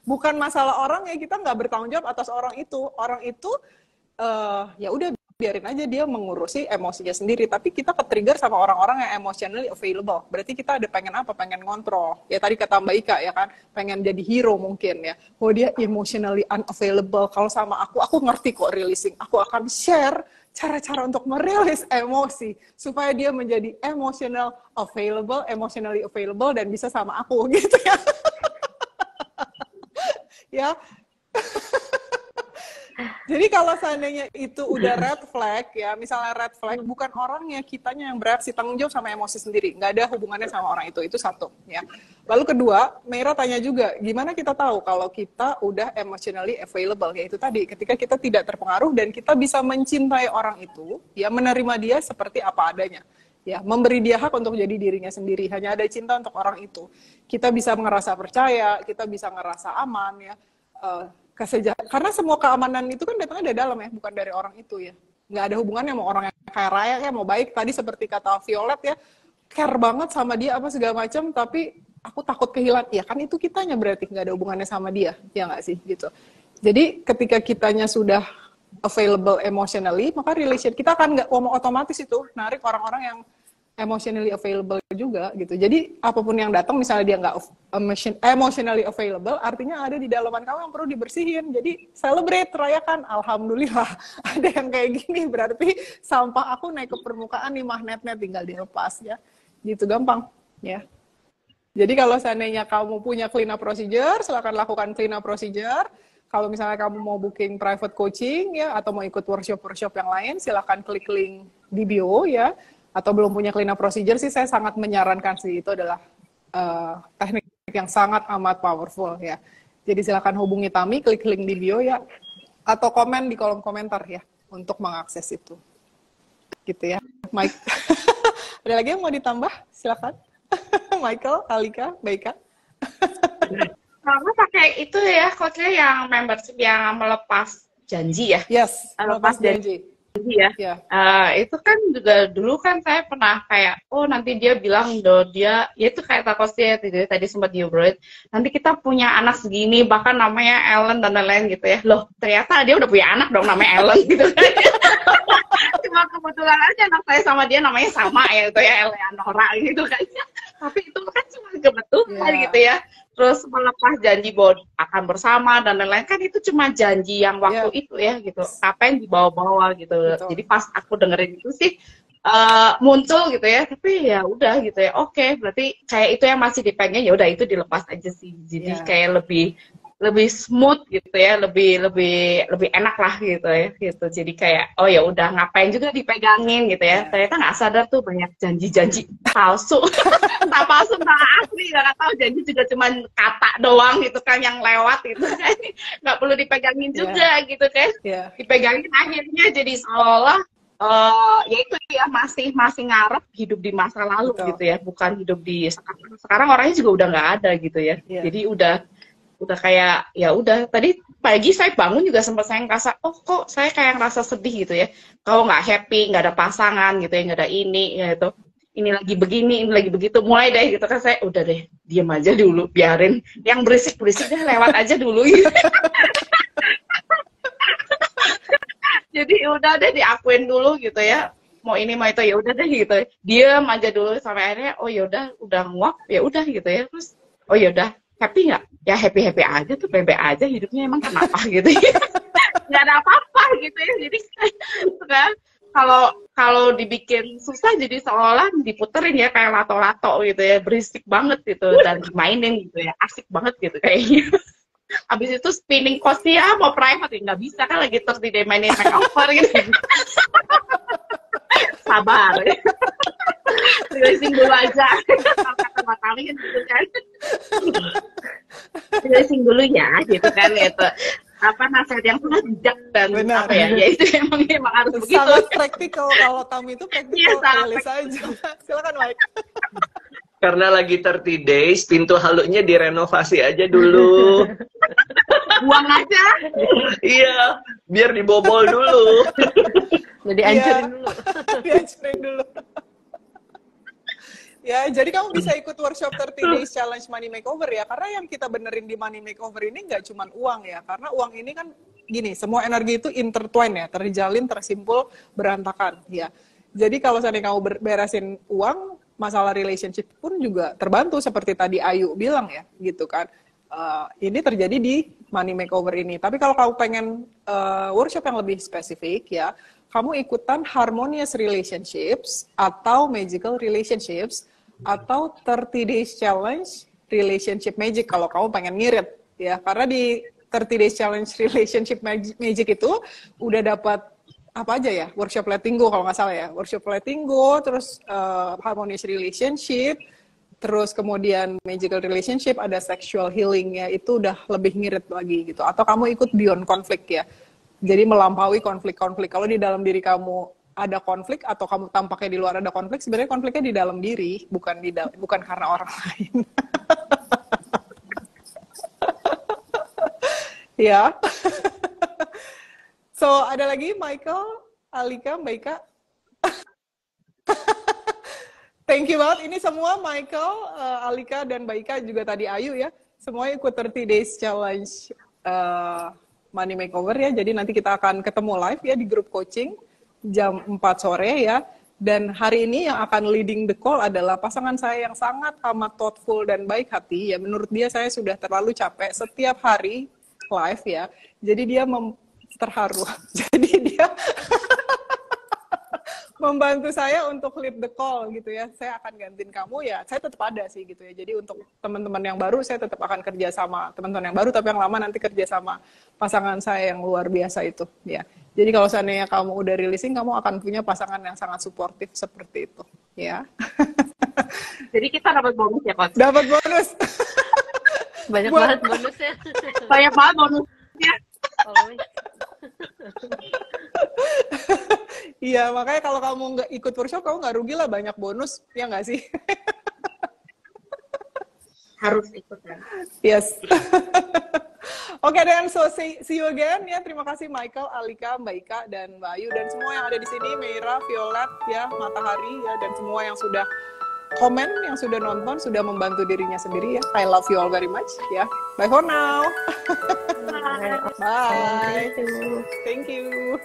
Bukan masalah orang ya, kita nggak bertanggung jawab atas orang itu. Orang itu ya udah biarin aja dia mengurusi emosinya sendiri. Tapi kita ke-trigger sama orang-orang yang emotionally available. Berarti kita ada pengen apa? Pengen ngontrol. Ya tadi kata Mbak Ika ya kan, pengen jadi hero mungkin ya. Oh dia emotionally unavailable. Kalau sama aku ngerti kok releasing. Aku akan share cara-cara untuk merilis emosi supaya dia menjadi emotionally available dan bisa sama aku gitu ya. Ya. Jadi kalau seandainya itu udah red flag ya, misalnya red flag bukan orangnya, kitanya yang bereaksi, tanggung jawab sama emosi sendiri, nggak ada hubungannya sama orang itu satu ya. Lalu kedua, Meira tanya juga, gimana kita tahu kalau kita udah emotionally available, yaitu tadi ketika kita tidak terpengaruh dan kita bisa mencintai orang itu, ya menerima dia seperti apa adanya. Ya, memberi dia hak untuk jadi dirinya sendiri, hanya ada cinta untuk orang itu. Kita bisa ngerasa percaya, kita bisa ngerasa aman ya. Karena semua keamanan itu kan datangnya dari dalam ya, bukan dari orang itu ya. Nggak ada hubungannya sama orang yang kayak Raya ya, mau baik. Tadi seperti kata Violet ya, care banget sama dia apa segala macam, tapi aku takut kehilangan. Ya kan itu kitanya berarti nggak ada hubungannya sama dia, ya nggak sih gitu. Jadi ketika kitanya sudah available emotionally, maka relation kita akan nggak otomatis itu narik orang-orang yang emotionally available juga gitu. Jadi apapun yang datang, misalnya dia nggak emotionally available, artinya ada di dalaman kamu yang perlu dibersihin. Jadi celebrate, rayakan, alhamdulillah ada yang kayak gini, berarti sampah aku naik ke permukaan nih, magnetnya tinggal dilepas ya. Gitu gampang ya. Jadi kalau seandainya kamu punya clean up procedure, silakan lakukan clean up procedure. Kalau misalnya kamu mau booking private coaching ya, atau mau ikut workshop yang lain, silakan klik link di bio ya. Atau belum punya clean up procedure sih, saya sangat menyarankan sih, itu adalah teknik yang sangat amat powerful ya. Jadi silakan hubungi Tami, klik link di bio ya, atau komen di kolom komentar ya untuk mengakses itu. Gitu ya, Mike. Ada lagi yang mau ditambah? Silakan. Michael, Alika, Baika. Kamu pakai itu ya, coachnya yang membership yang melepas janji ya? Yes, melepas janji. Ya, itu kan juga dulu kan saya pernah kayak, oh nanti dia bilang dia, ya itu kayak takosnya tadi sempat diobrolin, nanti kita punya anak segini, bahkan namanya Ellen dan lain-lain gitu ya. Loh, ternyata dia udah punya anak dong namanya Ellen gitu kan. Cuma kebetulan aja anak saya sama dia namanya sama ya, itu ya Eleanora gitu kan. Tapi itu kan cuma kebetulan gitu ya. Terus melepas janji bahwa akan bersama dan lain-lain, kan itu cuma janji yang waktu itu ya gitu. Apa yang dibawa-bawa gitu. Betul. Jadi pas aku dengerin itu sih muncul gitu ya. Tapi ya udah gitu ya. Oke, berarti kayak itu yang masih dipengen, ya udah itu dilepas aja sih. Jadi kayak lebih smooth gitu ya, lebih enak lah gitu ya gitu. Jadi kayak oh ya udah ngapain juga dipegangin gitu ya. Ternyata nggak sadar tuh banyak janji-janji palsu. Entah palsu entah asli, nggak tahu, janji juga cuma kata doang gitu kan yang lewat gitu kan. Nggak perlu dipegangin juga gitu kan. Dipegangin akhirnya jadi seolah ya itu ya masih ngarep hidup di masa lalu gitu ya, bukan hidup di sekarang orangnya juga udah nggak ada gitu ya. Jadi udah kayak ya udah, tadi pagi saya bangun juga sempat saya ngerasa oh kok saya kayak ngerasa sedih gitu ya, kalau nggak happy, nggak ada pasangan gitu ya, nggak ada ini ya itu, ini lagi begini, ini lagi begitu, mulai deh gitu kan saya udah deh diem aja dulu, biarin yang berisik deh lewat aja dulu gitu. Jadi udah deh diakuin dulu gitu ya, mau ini mau itu ya udah deh gitu, diem aja dulu sampai akhirnya oh ya udah nguap ya udah gitu ya, terus oh ya udah happy nggak? Ya happy aja tuh, bebe aja hidupnya, emang kenapa gitu ya? Nggak ada apa-apa gitu ya. Jadi kan kalau dibikin susah jadi seolah diputerin ya kayak lato-lato gitu ya, berisik banget gitu dan dimainin gitu ya, asik banget gitu kayaknya. Abis itu spinning cost ya mau private ya nggak bisa kan, lagi terus dimainin makeover gitu. Sabar ya. Racing dulu aja. Kalau kata Mbak Tami kan gitu kan. Racing dulu ya gitu kan gitu. Apa nasihat yang sangat bijak dan apa ya? Ya itu emang harus begitu. Sangat praktikal, kalau Tami itu praktikal. Tulis aja. Silakan Mike. Karena lagi 30 days, pintu halunya direnovasi aja dulu. Buang aja. Iya, biar dibobol dulu. Jadi hancurin dulu. Dihancurin dulu. Ya, jadi kamu bisa ikut workshop 30 Days Challenge Money Makeover ya, karena yang kita benerin di Money Makeover ini nggak cuma uang ya, karena uang ini kan gini, semua energi itu intertwine ya, terjalin, tersimpul, berantakan ya. Jadi kalau seandainya kamu beresin uang, masalah relationship pun juga terbantu seperti tadi Ayu bilang ya, gitu kan. Ini terjadi di Money Makeover ini. Tapi kalau kamu pengen workshop yang lebih spesifik ya, kamu ikutan Harmonious Relationships atau Magical Relationships atau 30 Days Challenge Relationship Magic kalau kamu pengen ngirit ya. Karena di 30 Days Challenge Relationship Magic itu udah dapat apa aja ya, workshop letting go kalau nggak salah ya, workshop letting go, terus harmonious relationship, terus kemudian magical relationship, ada sexual healing ya, itu udah lebih ngirit lagi gitu. Atau kamu ikut beyond conflict ya, jadi melampaui konflik-konflik. Kalau di dalam diri kamu ada konflik atau kamu tampaknya di luar ada konflik, sebenarnya konfliknya di dalam diri, bukan karena orang lain. Ya. So, ada lagi Michael, Alika, Mbak Ika. Thank you banget. Ini semua Michael, Alika, dan Mbak Ika, juga tadi Ayu ya. Semua ikut 30 Days Challenge Money Makeover ya. Jadi nanti kita akan ketemu live ya di grup coaching jam 4 sore ya. Dan hari ini yang akan leading the call adalah pasangan saya yang sangat amat thoughtful dan baik hati. Ya, menurut dia saya sudah terlalu capek setiap hari live ya. Jadi dia terharu. Jadi dia membantu saya untuk lead the call gitu ya. Saya akan gantiin kamu ya. Saya tetap ada sih gitu ya. Jadi untuk teman-teman yang baru saya tetap akan kerja sama teman-teman yang baru, tapi yang lama nanti kerja sama pasangan saya yang luar biasa itu ya. Jadi kalau seandainya kamu udah releasing, kamu akan punya pasangan yang sangat suportif seperti itu ya. Jadi kita dapat bonus ya, Coach? Dapat bonus. Banyak banget bonusnya. Banyak banget bonusnya. Iya, makanya kalau kamu nggak ikut workshop, kamu nggak rugi lah, banyak bonus, ya nggak sih? Harus ikut ya. Yes. Oke, dan so see you again ya. Terima kasih Michael, Alika, Mbak Ika, dan Mbak Ayu, dan semua yang ada di sini, Meira, Violet, ya, Matahari, ya, dan semua yang sudah komen, yang sudah nonton, sudah membantu dirinya sendiri ya. I love you all very much ya. Bye for now. Bye. Thank you.